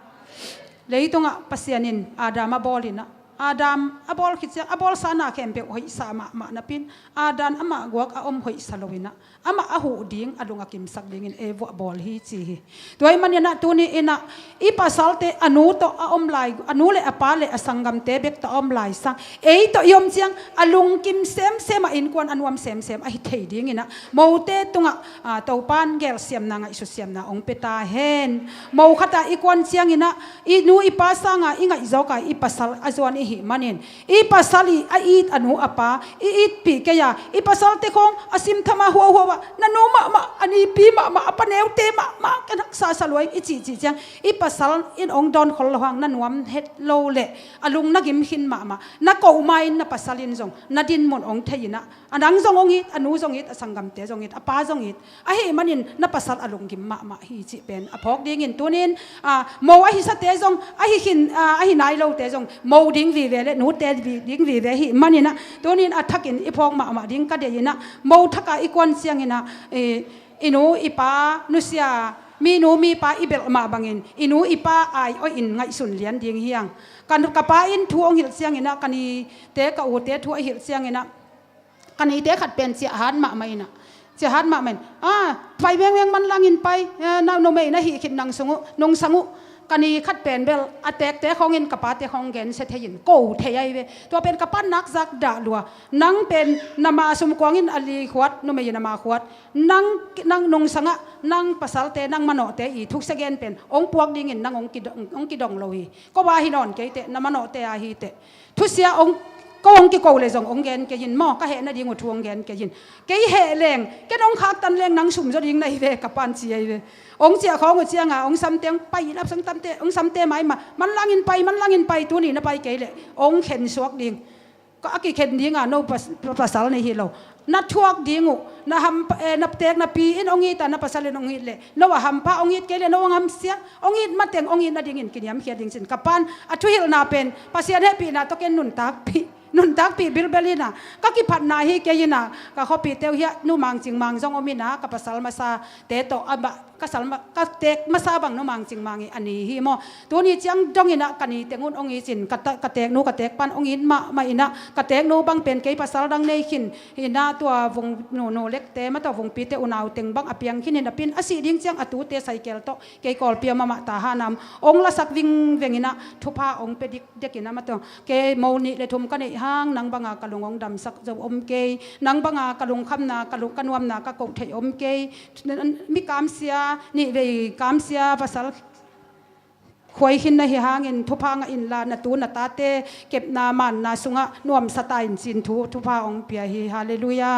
leitunga pasianin adama bolina adam abol khitcha abol sana kempe hoi sa ma napin adan ama guak a hoi salowina ama ahu ding adunga kim sak dingin evo bol hi chi toy manina tuni ina ipasalte anu to a lai anu le apale asangam te bek to lai sang ei to yom chiang alung kim sem a in kwan anuam sem a hi thei ding ina mote tunga topan gel siam na ngai su siam na ong peta hen mo khata ikwan chiang ina inu ipasanga inga izoka ipasal azwan manin ipasali ait anu apa ait pi kaya ipasal te khong asim thama huwa nanu ma ani pi ma apaneu te ma kanak sa saloi ichi chang ipasal in ong don khol hang nanuam het lo le alung nagim hin ma na ko mai na pasalin jong nadin mon ong theina anang jong ong it anu jong it asangam te jong it apa jong it a he manin na pasal alung gim ma hi chi pen aphok ding in tunin mo a hi sa te jong a hi hin a hi nai lo te jong mo ding vi ve le nu te vi ding vi ve hi manina tonin athakin iphok ma ding ka de ina mo thaka ikon siang ina inu ipa nusia mi nu mi pa ibel ma bangin inu ipa ai o in ngai sun lian ding hiang kan ka pa in thu ong hil siang ina kani te ka u te thu hil siang ina kani te khat pen chi han ma maina chi han ma men pai weng man langin pai na no me na hi khit nang sungu nong sangu kani khat pen bel atek te khongin kapa te khong gen se thein ko thei ve to pen kapan nak zak da lua nang pen nama sum kwangin ali khwat no me nama khwat nang nong sanga nang pasal te nang mano te I thuk segen pen ong puak ding in nang ong kidong lo hi ko ba hi non ke te na mano te a hi te thu sia ong ก็องค์เลยจงองค์เกนเกยินหม้อก็เห็นนะดิ้งหัวทวงเกนเกยินเกยเหแรงแกน้องคักตันแรงนังสุ่มจะดิ้งในเวกับปันเจียเวองเจียของหัวเจียงองซ้ำเตียงไปรับสังตั้มเตองซ้ำเตไม้มามันลังอินไปตัวนี้นะไปเกยเลยองเข็นสวกดิ้งก็อากิเข็นดิ้งโนภาษาในฮิโลนัดทวกดิ้งนะฮัมนับเตกนับปีอินองอีตานับภาษาเลนองอีเลยโนว่าฮัมพะองอีเกยเลยโนว่าฮัมเสียองอีมาเตียงองอีนะดิ้งอินกินยำเขียดิ้งสินกับปันอัทุฮิลนาเป็นภาษาเฮปีนะต้องเกนนุนตักปีบิลเบลินะก็กิพัดนาฮิเกยินะก็เขาปีเตียวเฮียนูมังจิงมังจงอมินะกับภาษามาซาเตโตอับะก็สัลมาก็เตกมาซาบังนูมังจิงมังอันนี้ฮิโมตัวนี้จังจงอินะกันนี้เตงุนองอีสินกเตกนูกเตกปันองอินมาอินะกเตกนูบังเป็นเกยภาษาดังในขินฮินะตัววงโนเล็กเตมาตัววงปีเตอุนาวเต็งบังอเปียงขินหินะปินอสีดิ้งจังอตูเตไซเกลโตเกยกอลเปียมาตาหานำองละสักวิ่งเวงินะทุพาองเปดิกเด็กินะมาตัวเกยโมนิเลทุมกันในห้างนังบังกะลุงองดำสักจะอมเกยนังบังกะลุงคำนากะลุงกันวมนากะกกเทอมเกยมีกามเสียนี่เวกามเสียภาษาควยหินนะฮิหางอินทุพางอินลาณตูนตาเตเก็บนามันนาสุงะนวมสไตล์สินทุพาองเปียฮิฮาเลลูยา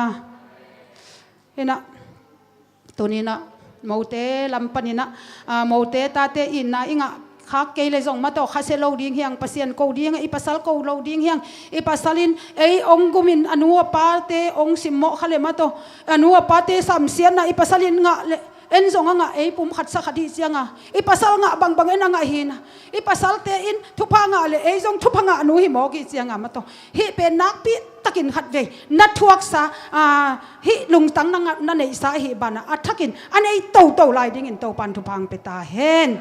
เห็นนะตัวนี้นะโมเตลำปนินะโมเตตาเตอินนะอิงะข้าเกยเลยส่งมาต่อข้าเซโลดิ้งเฮียงปัสเซียนโกดิ้งอีปัสซัลโกโลดิ้งเฮียงอีปัสซัลินองกุมินอนุวปาเตองสิมโมข้าเลยมาต่ออนุวปาเตสัมเซียนนะอีปัสซัลินงะเอ็นส่งงะปุ่มขัดสักขัดที่เสียงอีปัสซัลงะบางเอ็นงะหินอีปัสซัลเตอินทุพางะเลยส่งทุพางะอนุหิโมกิเสียงมาต่อฮิเป็นนักปิตะกินขัดเวนัดทวกซาฮิลุงตังนั่นในสาฮิบานะอัฐกินอันนี้โตลายดิ้งอินโตปันทุพังเปตาเฮน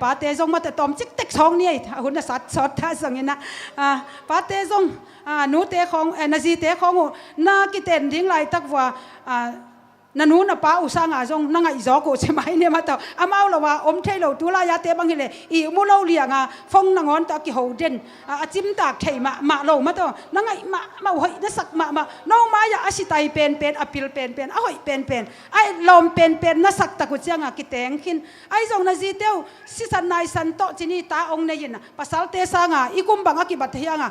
ปาเตจงมาแต่ตอมจิกเต็กสองนี่หุ่นสัตว์สดท่าสังเงินนะปาเตจงนูเตของนาจีเตของนากิเตนดิ้งไหลตักว่านันูนป้าอุสางาจงนั่งอีจอกใช่ไหมเนี่ยมาต่ออามาเราว่าอมเทเราตัวลายาเตบังเฮเลอีมูเราเลียงฟงนางอนตะกิโหเดนจิมตากเทมาเรามาต่อนั่งไงมาหอยนัสักมาน้องมายาอาศิตัยเป็นอปิลเป็นอ้อยเป็นไอ้ลมเป็นนัสักตะกุเจียงกิเตงขินไอ้จงนาจีเตียวสิสันนายสันโตจินีตาองเนยินภาษาเตสางอีกุมบังกิบัตเฮียง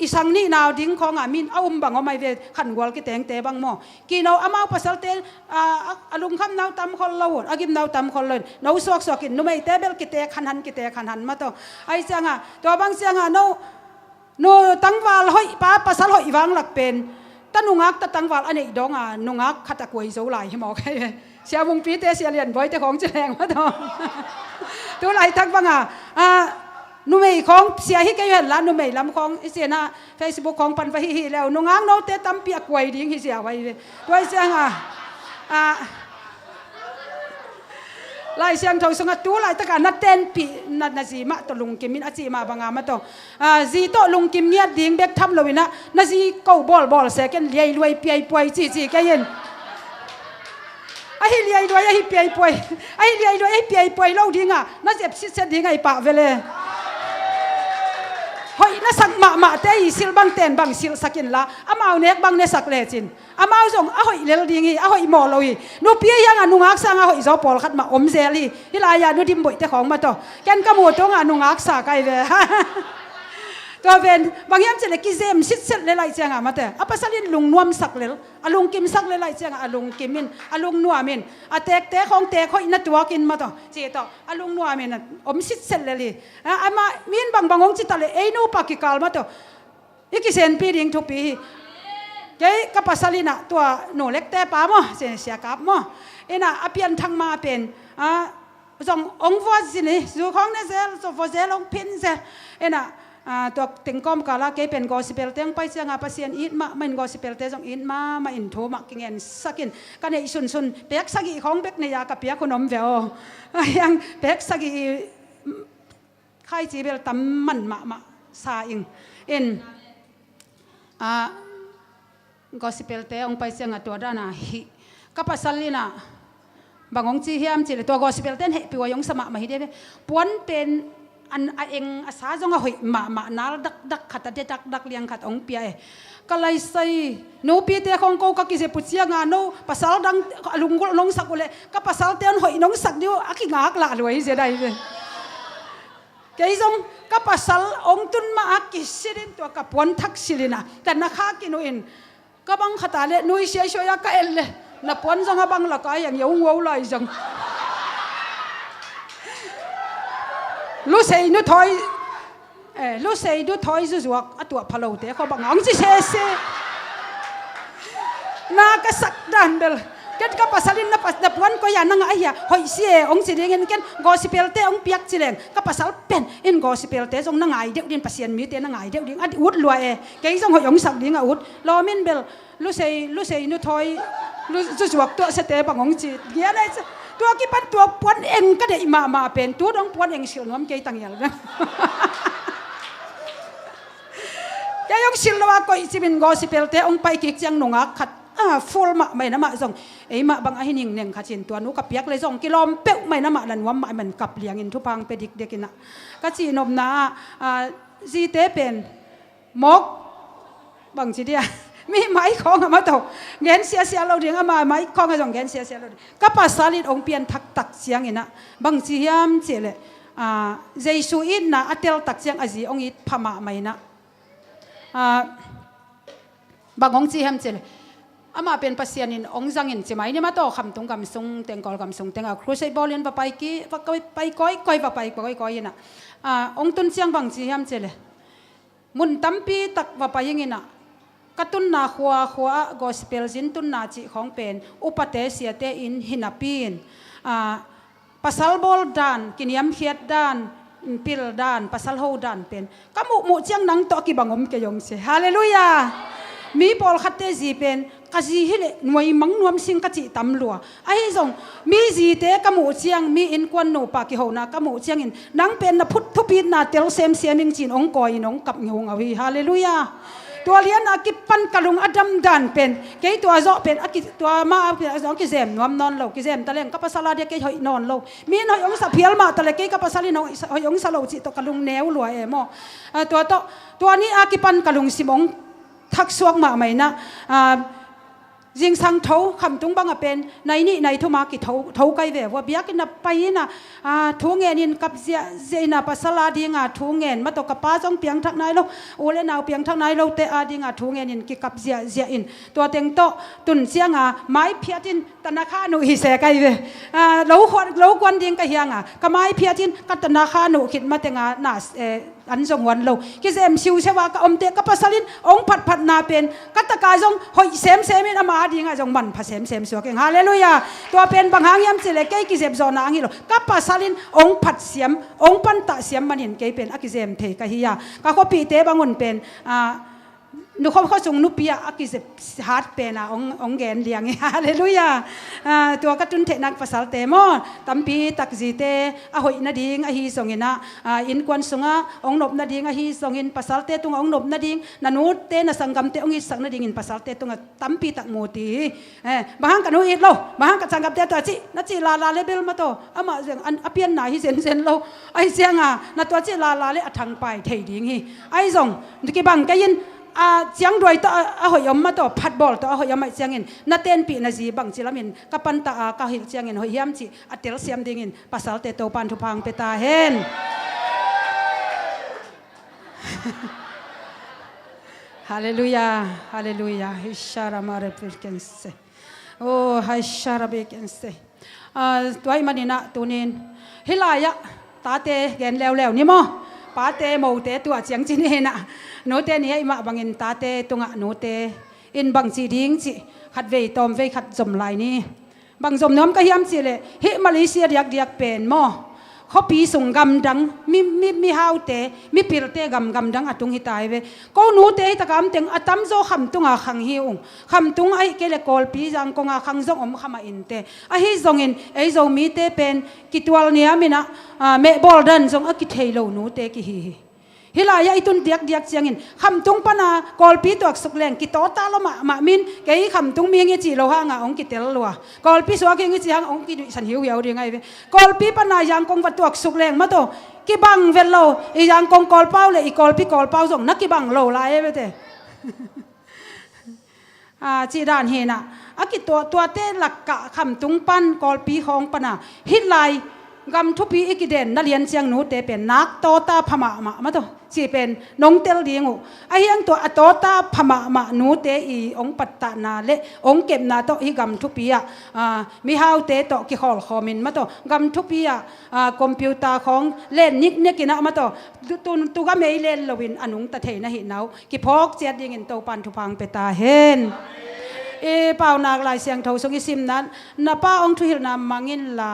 อีสังนี่นาวดิ้งของมินเอาบังเอาไม่เวขันวัลกิเตงเตบังโมกีนาวอามาภาษาเตอลุงคำนาวตำคนละวนอากิมนาวตำคนเลยนาวสวกกินนุ่มไอเตเบลกิเตขันหันมาต่อไอเสียงตัวบางเสียงนูตั้งวาลหอยป้าภาษาหอยวางหลักเป็นตั้งนุงักตั้งวาลอันนี้ดองนุงักขัดตะกวยโซ่ไหลให้หมอใครเสียวงปีเตเสียเรียนบ่อยแต่ของแจงมาต่อตัวไหลทั้งบางนุ่มไอของเสียฮิกเห็นละนุ่มไอลำของเสียนะเฟซบุ๊กของปันไปฮิแล้วนุงักโนเตตั้มเปียกวยดิ้งฮิเสียไว้ด้วยเสียงลายเสียงทองสงัดตัวลายตะการนัดเต้นปีนัดนาจีมาตลุงกิมินอาจีมาบางมาต่อจีโตลุงกิมเงียดดิ้งเบกทำเลยนะนาจีเก้าบอลเสกันเลี้ยรวยเปียป่วยจีแกยินไอ้เลี้ยรวยไอ้เปียป่วยไอ้เลี้ยรวยไอ้เปียป่วยเล่าดิ้งน่าเจ็บชิดเสดิ้งไอ้ปะเวเลยเฮ้ยน่าสักมาเตยสิลบังเต้นบังสิลสักินละอามาเอาเน็กบังเนสักเลจินอามาเอาส่งอ้อยเลลดิ้งอ้อยหมอลอยนูเปียยังนุงักสังอ้อยจอปอลขัดมาอมเซลีฮิลายานูดิมบุยเตของมาต่อแกนกระโมตงนุงักสักไอเวตัวเป็นบางอย่างจะเล็กกิเซมซิดเซลเลยเจียงมาแต่อาภาษาลินลุงนวมสักเลลอาลุงกิมสักเลยเจียงอาลุงกิมินอาลุงนัวมินอาเตะของเตะเขาอินตัวกินมาต่อเจต่ออาลุงนัวมินอมซิดเซลเลยอามามินบางองจิตาเลยนูปากิกาลมาต่ออีกิเซนปีดิ้งทุกปีเจ้กับภาษาลินตัวหนูเล็กเตะป้ามั้งเสียกับมั้งอาเปียนทางมาเป็นส่งองค์วอสินี่สู่ของเนี่ยเซลส่งวอเซลองพินเซตัวติงก้อมกาลาเกเป็นกอสิเปลเตงไปเสียงอาภาษาอินมาไม่กอสิเปลเตงอินมาอินโทมากิงเงินสักินกันในสุนเป๊กสักีของเป๊กในยากกับเปียขนมเวลยังเป๊กสักีใครจีเบลตั้มมันมาซาอิงกอสิเปลเตงไปเสียงตัวด้านฮิกับภาษาลินะบางองจีเฮียมจีเลยตัวกอสิเปลเตนเหปีวายงสมัครมาฮิเดปวนเป็นอันเองอาสาจงหอยมานาดักขัดดักเลี้ยงขัดองเปียก็เลยใส่โนปีเตของกูก็กิเสปุเชียงานโนภาษาดังลุงก็น้องสักเลยก็ภาษาเตียนหอยน้องสักเดียวอากิงากละรวยเสียดายเลย cái giống các pasal ông tun ma akisilin tua kapuan thaksilina tan nakha kinuin các bang khata le nui sia soya ka elle na puan jong abang la ka yang yo ngau lai jong lu sei nu thoi lu sei du thoi zu zuak atua phalo te ko bang ang chi se na ka sak dan bel ket ka pasalin na pas na puan ko ya nang aya hoi sie ong si ding ken gospel te ong piak chileng ka pasal pen in gospel te jong nang ai deu din pasien mi te nang ai deu ding at ut lua ke jong hoi ong sak ding a ut lo min bel lu sei nu thoi lu zu zuak to se te bang ong chi ya dai tua ki pan tua puan eng ka dei ma pen tu dong puan eng sil nom ke tang yal na ya yong sil wa ko ichibin gospel te ong pai ki chang nonga khat full ma mai na ma jong ei ma bang a hining neng kha chin tua nu ka piak le jong kilom pe mai na ma lan wam ma man kap liang in thu pang pe dik dekina ka chi nom na ji te pen mok bang chi dia mi mai khong ma to gen sia lo ding ama mai khong a jong gen sia lo ka pasalit ong pian thak tak chiang ina bang chi hiam che le jesu in na atel tak chiang aji ong it phama mai na bang ong chi hiam che le ama pen pasian in ong zangin chimai ni ma to kham tung kam sung teng kol kam sung teng a crusade bolin pa pai ki pa pai koi pa pai koi ina ong tun chiang bang chi hiam che le mun tampi tak pa pai ina katun na khwa gospel jin tun na chi khong pen upate sia te in hinapin pasal bol dan kiniam khiat dan pil dan pasal ho dan pen kamu mu chiang nang to ki bangom ke yong se hallelujah mi pol khatte ji pen kaji hile noi mang nuam sing ka chi tam lua ai jong mi ji te kamu chiang mi in kwan no pa ki ho na kamu chiang in nang pen na phut thu pin na tel sem seming chin ong koi nong kap ngong awi hallelujah tua lian akipan kalung adam dan pen ke tua zo pen akit tua ma zo ki zem nuam non lo ki zem taleng ka pasala de ke hoi non lo min hoi ong sa phial ma tale ke ka pasali no hoi ong sa lo chi to kalung neu lo e mo tua ni akipan kalung simong thak suak ma mai na jing sang thau kham tung bang a pen nai ni nai thu ma ki thau kai ve wa bia ki na pai na thu ngen in kap zia na pasala dinga thu ngen ma to ka pa jong piang thak nai lo ole naw piang thak nai lo te dinga thu ngen in ki kap zia in to teng to tun chianga mai phiatin tanakha nu hi se kai ve lo kwan ding ka hianga ka mai phiatin ka tanakha nu khit ma tenga na an jong wan lo ki zem siu sewa ka omte ka pasalin ong phat na pen ka ta ka jong hoi sem in ama dinga jong man pha sem so ke hallelujah to pen bang hang yam chile ke ki zem zona angi lo ka pasalin ong phat siam ong pan ta siam manin ke pen akizem the ka hiya ka ko pi te bangun pen nu kho sung nu pia akizep hat pena ong gen liang hallelujah to ka tun the nak pasal te mo tampi tak ji te a hoi na ding a hi songina in kwan sunga ong nop na ding a hi songin pasal te tung ong nop na ding na nu te na sangam te ong i sang na ding in pasal te tung tampi tak moti bahang kan hui lo bahang ka sangam te ta chi na chi la level ma to ama jeng an apian na hi zen lo ai sianga na to chi la le athang pai thei ding hi ai jong ki bang ka yin chiang roi to a hoi yom ma to phat bol to a hoi yom mai chiang in na ten pi na ji bang chilamin ka pan ta ka hil chiang in hoi yam chi atel siam ding in pasal te to pan thu phang pe ta hen hallelujah hishara mare pilkense hishara bekense toy manina tunin hilaya tate gen lew ni mo pa te mo te tua chiang chin he na no te ni ai ma bangin ta te tunga no te in bang chi ding chi khat ve tom ve khat zom lai ni bang zom nom ka hiam chi le hi malaysia diak pen mo khopi sung gam dang mi hau te mi pil te gam dang atung hi tai ve ko nu te ta kam teng atam zo kham tunga khang hi ung kham tung ai ke le kol pi jang ko nga khang zong om khama in te a hi zong in ei zo mi te pen kitwal nia mina me bol dan zong a ki thei lo nu te ki hi hilaya itun diak chiangin kham tung pana kolpi to ak sukleng ki to ta lo ma min ke kham tung mi nge chi lo ha nga ong ki tel lo kolpi so ke nge chi hang ong ki san hiu hiu ri ngai ve kolpi pana yang kong wa to ak sukleng ma to ki bang vel lo i yang kong kol pau le i kolpi kol pau jong na ki bang lo la e ve te chi dan he na aki to te lak ka kham tung pan kolpi hong pana hilai กำทุปีอีกเด่นนักเรียนเชียงหนูเตเป็นนักโตตาพม่ามาตัวจีเป็นน้องเตลเดียงไอ้ยังตัวโตตาพม่าหนูเตอีองปัตตานาเละองเก็บนาโตอีกำทุปีมีฮาวเตโตกิขอลคอมินมาตัวกำทุปีคอมพิวเตอร์ของเล่นนิกกินะมาตัวตุกไม่เล่นลวินอนุงตะเทนะหินเอากิพอกเจียดยิงโตปันทุพังเปตาเฮนเป่านักลายเสียงทงสงสิมนั้นนับป้าองทุหิรนามมังอินลา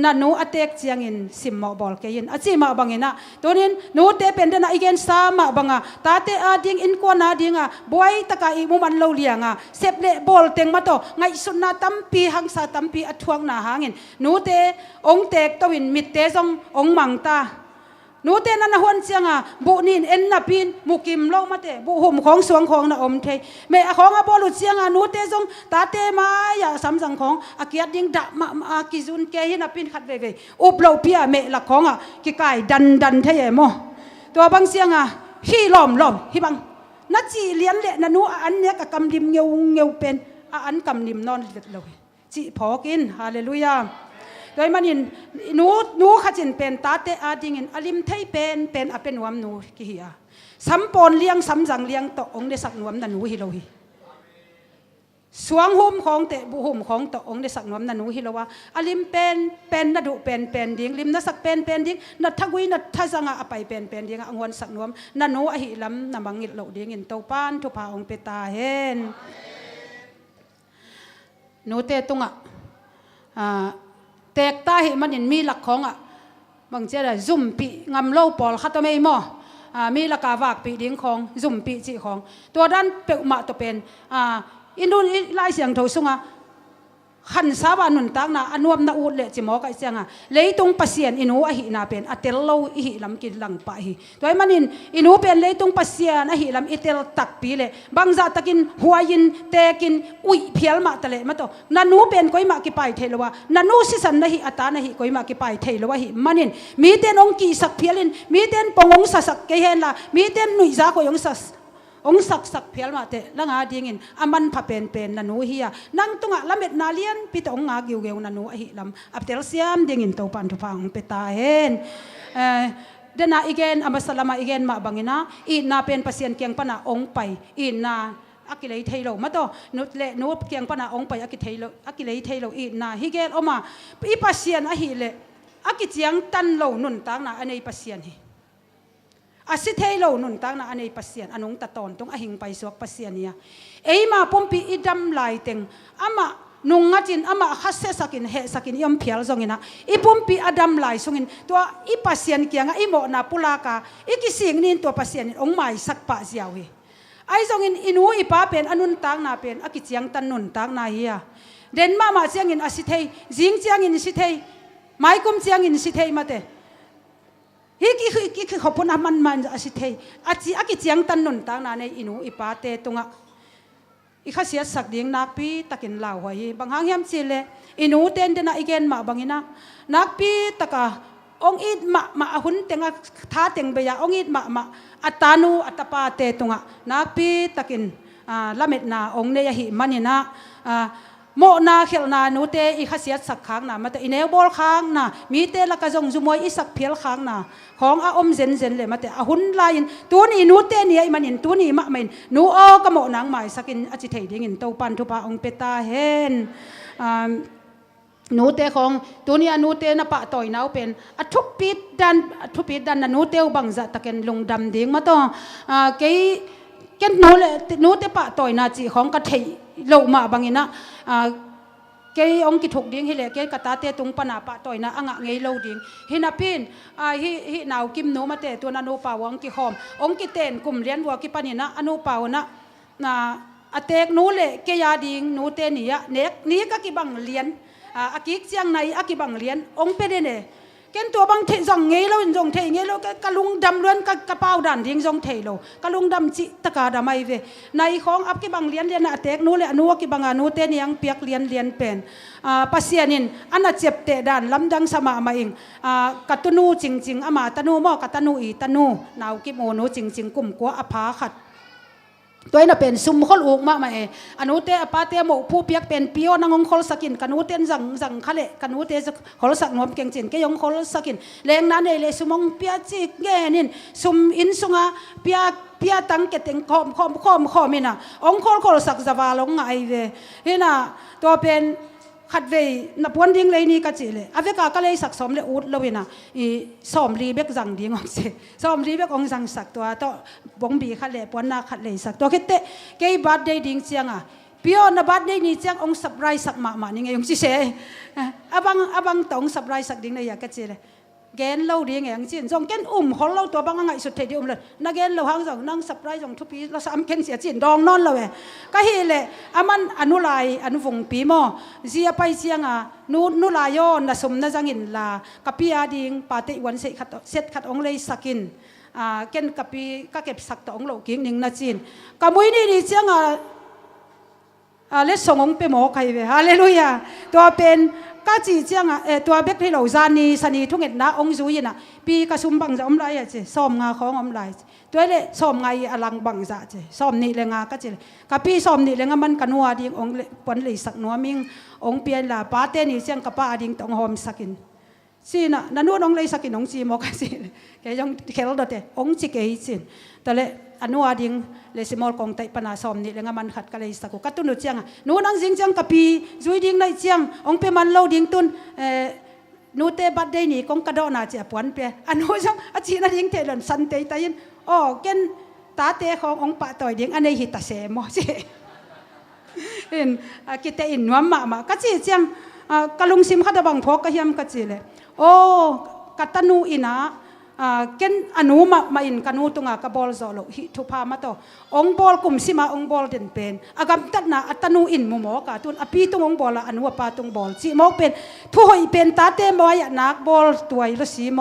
นันูอเตกเจียงอินสิมมาบอลเกยินอจิมาบังอินะตัวนี้นูเตเป็นเดนะอีเกนสามาบังตาเตอาดิงอินกวนาดิงบวยตะกาอีมุมันโลเลียงเซบเลบอลเต็งมาโตไงสุนนาตัมปีหังสาตัมปีอัทวงนาหางอินนูเตองเตกตวินมิดเตจงองมังตานูเตนันหวนเสียงบุนินเอ็นนับปินมุกิมโลมาเตบุหุ่มของสวงของนาอมเทเมอของบอลุเสียงนูเตจงตาเตมาอย่าซ้ำสังของอาเกียดิงดะมากิจุนเกยนับปินขัดเวเวอุบโลเปียเมหลักของกิกายดันเทยโมตัวบางเสียงฮีลอมฮีบังนัดจีเลียนเละนันูอันเนี้ยกับกำดิมเงียวเป็นอันกำดิมนอนเล็ดเลยจีพอกินฮาเลลูยาโดยมันนูขจินเป็นตาเตอาดิงินอลิมไทยเป็นเป็นวมนูกิฮิอาสัมปนเลี้ยงสัมจังเลี้ยงตองได้สักนวมนันนูฮิโลฮิสวงหุ่มของเตบุหุ่มของตองได้สักนวมนันนูฮิโลวะอลิมเป็นนัดุเป็นดิ้งลิมนัสักเป็นดิ้งนัดทักวินัดทัศงะไปเป็นดิ้งอังวนสักนวมนันนูอหิลำนำบังงิดโลดิ้งอินโตปานทุพาองเปตาเฮนนูเตตุงแตกตาเหมันมีหลักของบางเจ้าซุ่มปีงำเล่าปอลขัดตัวไม่หม้อมีหลักวากปีดิ้งของซุ่มปีจีของตัวด้านเปลมาตัวเป็นอินดูไล่เสียงโถซุงขันสาบานุนตักนะอนวมนาอูดเละจิมอกันเสียงเลยตรงปัสเซียนอินูอหินาเป็นอเตลโลอิหิลำกินหลังปะหิตัวมันอินูเป็นเลยตรงปัสเซียนอหิลำอิเตลตักปีเละบางจะตะกินหัวยินเตกินอุยเพียลมาตะเละมาตัวนันูเป็นก้อยมากิไปเทลวะนันูสิสันนะหิอัตานะหิก้อยมากิไปเทลวะหิมันมีเตนองกีสักเพียลินมีเตนปงองสักเกเฮนละมีเตนหนุ่ยจ้าก้อยองสักองสักเพียลมาเตะละงาดีงินอามันพะเป็นนันูเฮียนั่งตรงละเม็ดนาเลียนปิดองงาเกี่ยวนันูอหิลำอับเตลเซียมดีงินโตปันทุพังเปตาเฮนเดนาอีเกนอามาสลามาอีเกนมาบังอินะอีนาเป็นปัสเซียนเกียงปนาองไปอีนาอักิเลเทโลมาโตนุเละนุเกียงปนาองไปอักิเลเทโลอีนาฮิเกนออกมาอีปัสเซียนอหิเลอักิเจียงตันโลนุนตังนาอันนี้ปัสเซียนฮิอาศัยเทโลนุนตังนะอันนี้ปัสเซียนอันงตะตอนตรงอหิงไปสวกปัสเซียนเนี่ยมาปมปีอิดำลายเต็งอามานุงจินอามาฮัสเซสักินเฮสักินยมเพียลซงินะอีปมปีอดัมลายซงินตัวอีปัสเซียนเกียงอีโมนาปุลากาอีกิสิงนินตัวปัสเซียนองไม่สักปะเสียวเฮไอซงินอินูอีป้าเป็นอนุนตังนาเป็นอากิเจียงตันนุนตังนาเฮียเดนมาเจียงอินอาศัยเทจิงเจียงอินสิเทไมกุมเจียงอินสิเทมาเตฮิกิขบุนมันอาศัยเทอากิเจียงตันนุนตังนาในอินูอีป้าเตตงอีข้าเสียสักเดียงนักปีตะกินเหล่าไว้บางครั้งยามสิเลอินูเต้นเดนะอีเกนมาบางอินะนักปีตะกาองอีดมาหุ่นเต็งท้าเต็งเบียองอีดมาอัตานูอัตปาเตตุงนักปีตะกินละเม็ดนาองเนยหิมันนี่นะโมนาเขลนานูเตอีข้าเสียสักครั้งนะมาแต่อินเอลบอลครั้งนะมีเตละกะจงจุมวยอีสักเพียลครั้งนะของอาอมเซนเลยมาแต่หุ่นลายตัวนี้นูเตนี่มันอินตัวนี้มะเมนนูโอกะโมนางหมายสักินอจิเทดิ่งอินโตปันทุปาองเปตาเฮนนูเตของตัวนี้นูเตนะปะต่อยนาวเป็นทุบปิดดันนะนูเตวบังจะตะเกนลงดำดิ่งมาต่อเกนนูเตปะต่อยนาจีของกะเทโลมาบางอินะเกยองกิถูกดิ้งฮิเลเกยกตาเตตุงปนาปะต่อยนะอ่างเงยโลดิ้งฮินาพินฮินาวกิมโนมาเตตัวนันูปาวองกิหอมองกิเตนกลุ่มเลี้ยนวัวกิปานินะอนุปาวนะอเตกนูเลเกยาดิ้งนูเตนี่ยเนกนี้ก็กิบังเลี้ยนอากิกเจียงในอากิบังเลี้ยนองเปเดเนเกนตัวบางเทจงเงยโลจงเทเงยโลกะลุงดำล้วนกะเป้าดันดิ้งจงเทโลกะลุงดำจิตะกาดำไม่เวในของอับกิบังเลี้ยนนะเตกนูเลอนุกิบังอนุเตนี่ยังเปียกเลี้ยนเป็นปัสเซียนินอันน่ะเจ็บเตดันลำดังสมามาเองกัตนูจริงอามาตนูมอกัตนูอีตนูนาวกิโมนูจริงกลุ่มกัวอภาขัด ตัวน่ะเป็นซุ่มคนอุกมาเออนุเตอปาเตหมผู้เปียกเป็นปิโอนังองคอลสกินกันุเตนจังคะเลกันุเตคอลสักนวมเก่งจินเกยองคอลสกินแรงนั้นเลยซุมองเปียจิกเกนินซุมอินซุงะเปียตังเกติงคอมินะองคอลสักจาวาลงไงเวเฮน่ะตัวเป็นขัดเวนับวันดิ้งเลยนี่ก็จีเลยอาเวกาก็เลยสักสมเลยอุดเลยนะอีสมรีเบกจังดิ้งองเสสมรีเบกองจังสักตัวต่อบงบีขัดเลยปวนนาขัดเลยสักตัวคิดเตะเกย์บัดได้ดิ้งเชียงอ่ะพี่อ๋อนับบัดได้นี่เชียงองสับไรสักมานี่ไงองจีเสอบังตองสับไรสักดิ้งเลยอยากก็จีเลยเกณฑ์เราดีไงอย่างเช่นส่งเกณฑ์คนเราตัวบางไงสุดท้ายที่เลยนักเกณฑ์เราหางส่งนั่งสับไรส่งทุกปีเราสามเกณฑ์เสียจีนดองนอนเราก็เฮเลยมันอนุไลอนุวงปีมอเสียไปเสียงนุลายโยนสมนจังอินลากับพี่อาดิงปาติวันเสร็จขัดองเลยสักินเกณฑ์กับพี่ก็เก็บสักตัวองเรากิ่งหนึ่งนาจีนกับมุ้ยนี่เสียงเลสส่งองไปหมอใครเว้ฮาเลลูยาตัวเป็นก็จีเจียงตัวเบกที่เราจานีสนีทุกเห็นนะองจุยนะปีกระซุมบังจะอมไรเจซ้อมงาของอมไรตัวเล่ซ้อมไงอลังบังจะเจซ้อมนี่เลยงาก็เจกับปีซ้อมนี่เลยงามันกันวัวดิ้งองปนเลยสักนัวมิงองเปลี่ยนละป้าเตนี่เจียงกับป้าดิ้งต้องหอมสักินสินะนันนู้นองเลยสักินองจีมอกสิแกยังเคลดเตองจีเกยสิแต่เล่อนุอาดิงเลสิมอลกองไตปนาสอมนี่เลงมันขัดกันเลยสักกัตุนุเจียงนู้นังจิงจังกับปีจุยดิงในเจียงองเปมันเล่าดิงตุนนูเตบัดได้นี่กงกระโดนาเจียปวนเปียอนุจังอาชีนาดิงเทลันสันเตยตายินอ๋อเกนตาเตขององปะต่อยดิงอันนี้หิตาเสมอเจเห็นกิเตอินนัวมาก็จีเจียงกะลุงซิมขัดบังพกกะเฮียมก็จีเลยโอ้กัตนูอินะเกณฑ์อนุมาอินกันูตุงากบอลจอลฮิทุพามาโตองบอลกุมสิมาองบอลเด่นเป็นอากาศตัดนาอัตนูอินมุโมกาตุนอปีตุงองบอลอนุปาตุงบอลสิโมเป็นทุหอยเป็นตาเตมอยนักบอลตัวอิลสิโม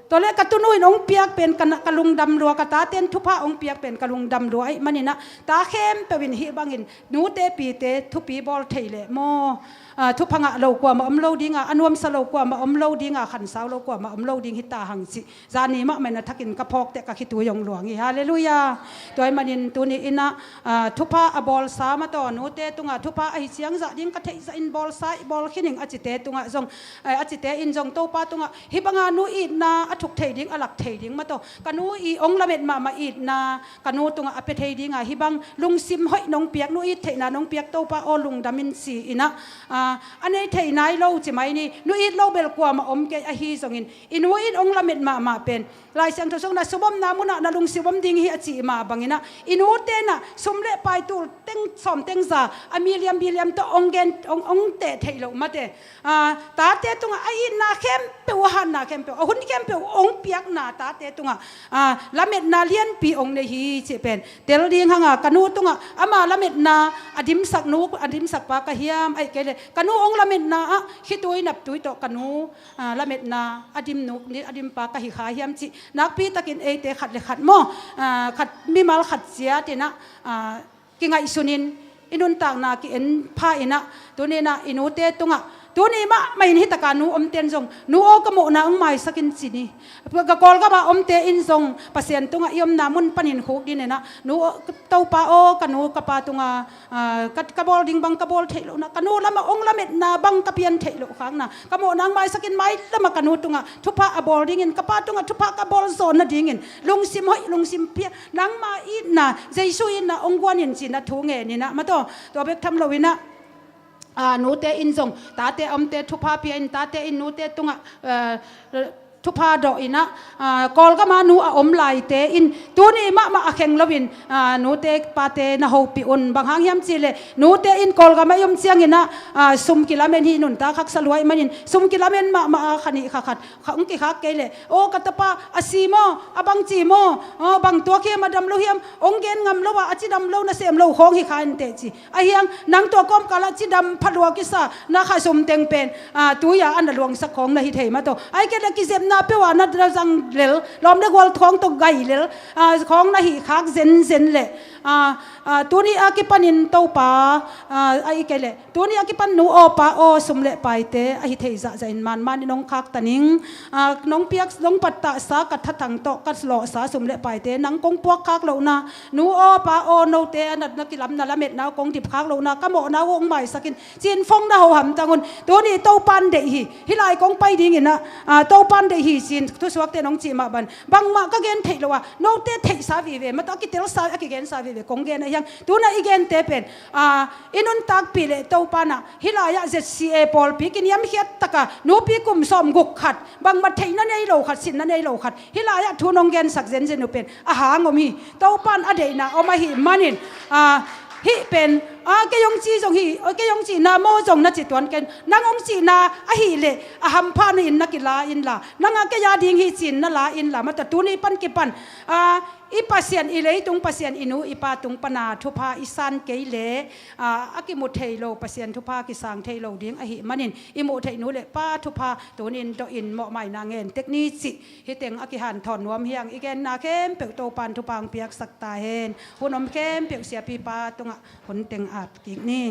ตัวเล็กกัตุนุยองเปียกเป็นกะลุงดำรัวกตาเต้นทุพาองเปียกเป็นกะลุงดำรัวไอ้มันนี่นะตาเข้มไปวินฮิบังอินนูเตปีเตทุปีบอลเทเลโมทุพังะเรากว่ามาอมโลดิงอันวมสโลกว่ามาอมโลดิงขันสาวโลกว่ามาอมโลดิงฮิตาหังสิจานีมะมันทักินกระพอกแต่กะคิตัวยงหลวงอีฮาเลลูยาตัวมันนินตัวนี้อินะทุพาอบอลสามาต่อนูเตตุงทุพาไอเสียงจะดิ้งกะเทจะอินบอลสายบอลขินิงอจิเตตุงจงอจิเตอินจงโตปาตุงฮิบังานูอินาอทุกเทดิ้งอลักเทดิ้งมาต่อกันูอีองละเม็ดมาอินากันูตุงอเปเทดิ้งฮิบังลุงซิมหอยน้องเปียกนูอิเทนาน้องเปียกโตปาโอลุงดามินสีอินะอันนี้เทนายโลจิไหมนี่นูอิดโลเบลกว่ามาอมเกอฮีสงินอินูอิดองละเม็ดมาเป็นลายเสียงทุสงนะสมนามุนะนาลุงสิบมดิงฮีอจิมาบังอินะอินูเตนะสมเลไปตูเต็งสอมเต็งซาอมิเลียมบิเลียมตัวองเกนองเตเทโลมาเตตาเตตุงไอนาเข้มเปวหันนาเข้มเปวหุ่นเข้มเปวองเปียกนาตาเตตุงละเม็ดนาเลียนปีองในฮีเจเป็นเตลดิงหังกันูตุงอามาละเม็ดนาอดิมสักนูอดิมสักปากะเฮียมไอเกเลกันูองละเม็ดนาคิดตัวนับตัวต่อกันูละเม็ดนาอดิมนุกนี่อดิมปากะฮิขาเฮียมจินักปีตะกินเอเตขัดเลยขัดโมขัดมีมาลขัดเสียตินะกิงไอสุนินอินุนต่างนากิเอ็นพาอินะตัวนี้นะอินุเตตุงะตัวนี้ไม่เห็นตะการนูอมเตียนจงนูโอกระโมนาองไม่สักินสินี่กะกอลก็มาอมเตอินจงปัสเซียนตุงะยมนามุนปันินขุกดินเนี่ยนะนูเต้าปาโอกันนูกะปาตุงะกะบอลดิงบังกะบอลเทโลนะกันนูละมาองละเม็ดนาบังกะเปียนเทโลข้างนะกะโมนางไม่สักินไม่ละมากันนูตุงะทุพะอบอลดิงินกะปาตุงะทุพะกะบอลโซนนะดิงินลุงซิมหอยลุงซิมเพียนางมาอินนะเจสุอินนะองกวานินจินะทุงเงนี่นะมาตัวเบกทำโลวินะนูเตอินซงตาเตอมเตทุพาเปียนตาเตอินนูเตตุงะทุพาดอินะกอลก็มานูอมลายเตอินตัวนี้มาเข่งลวินนูเตปาเตนะฮูปิอุนบางหางยามจิเลนูเตอินกอลก็มายมเสียงอินะซุมกิลาเมนฮินุนตาขักสลวยมันินซุมกิลาเมนมาขันิขัดขังกิขักเกเลโอกัตปาอาซีโมอบังจีโมบางตัวเขียมาดำโลเฮียมองเกนงำโลว่าอจิดำโลนะเสียมโลของฮิคานเตจิไอเฮียงนังตัวก้มกาลจิดำพัดวัวกิสานาขาสมเต็งเป็นตัวยาอันหลวงสักของนะฮิเทมาโตไอเกลกิเซม na pe wa na jang lel lom de gol thong to gai lel khong na hi khak zen le tuni akipanin to pa ai kele tuni akipan nu o pa o sumle pai te a hi thei za in man nong khak taning nong piak nong patta sa ka thatang to ka lo sa sumle pai te nang kong puak khak lo na nu o pa o no te anat na kilam na lamet na kong dip khak lo na ka mo na wong mai sakin chin phong na ho ham tangun tuni to pan de hi lai kong pai ding ina to pan de hi chin tu suak te nong chi ma ban bang ma ka gen thei lo wa no te thei sa vi ve ma ta ki tel sa ki gen sa vi ve kong gen yang tuna igen te pen inun tak pi le to pana hilaya zca pol pi kin yam hiat taka no pi kum som guk khat bang ma thei na nei lo khat sin na nei lo khat hilaya thunong gen sak zen zen pen a hangom hi to pan adeina oma hi manin hi pen ke yong chi jong hi ke yong chi na mo jong na chi tuan ken nangong chi na a hi le a ham pha na in na ki la in la nanga ke ya ding hi chin na la in la ma ta tu ni pan ki pan ipasian ilei tung pasian inu ipa tung pana thupa isan keile akimu theilo pasian thupa ki sang theilo ding a hi manin imu theinu le pa thupa tunin to in mo mai na ngen technique chi hiteng akihan thon nuam hiang igen na kem pe to pan thupang piak sakta hen hunom kem pe sia pi pa tunga hun teng at ki ni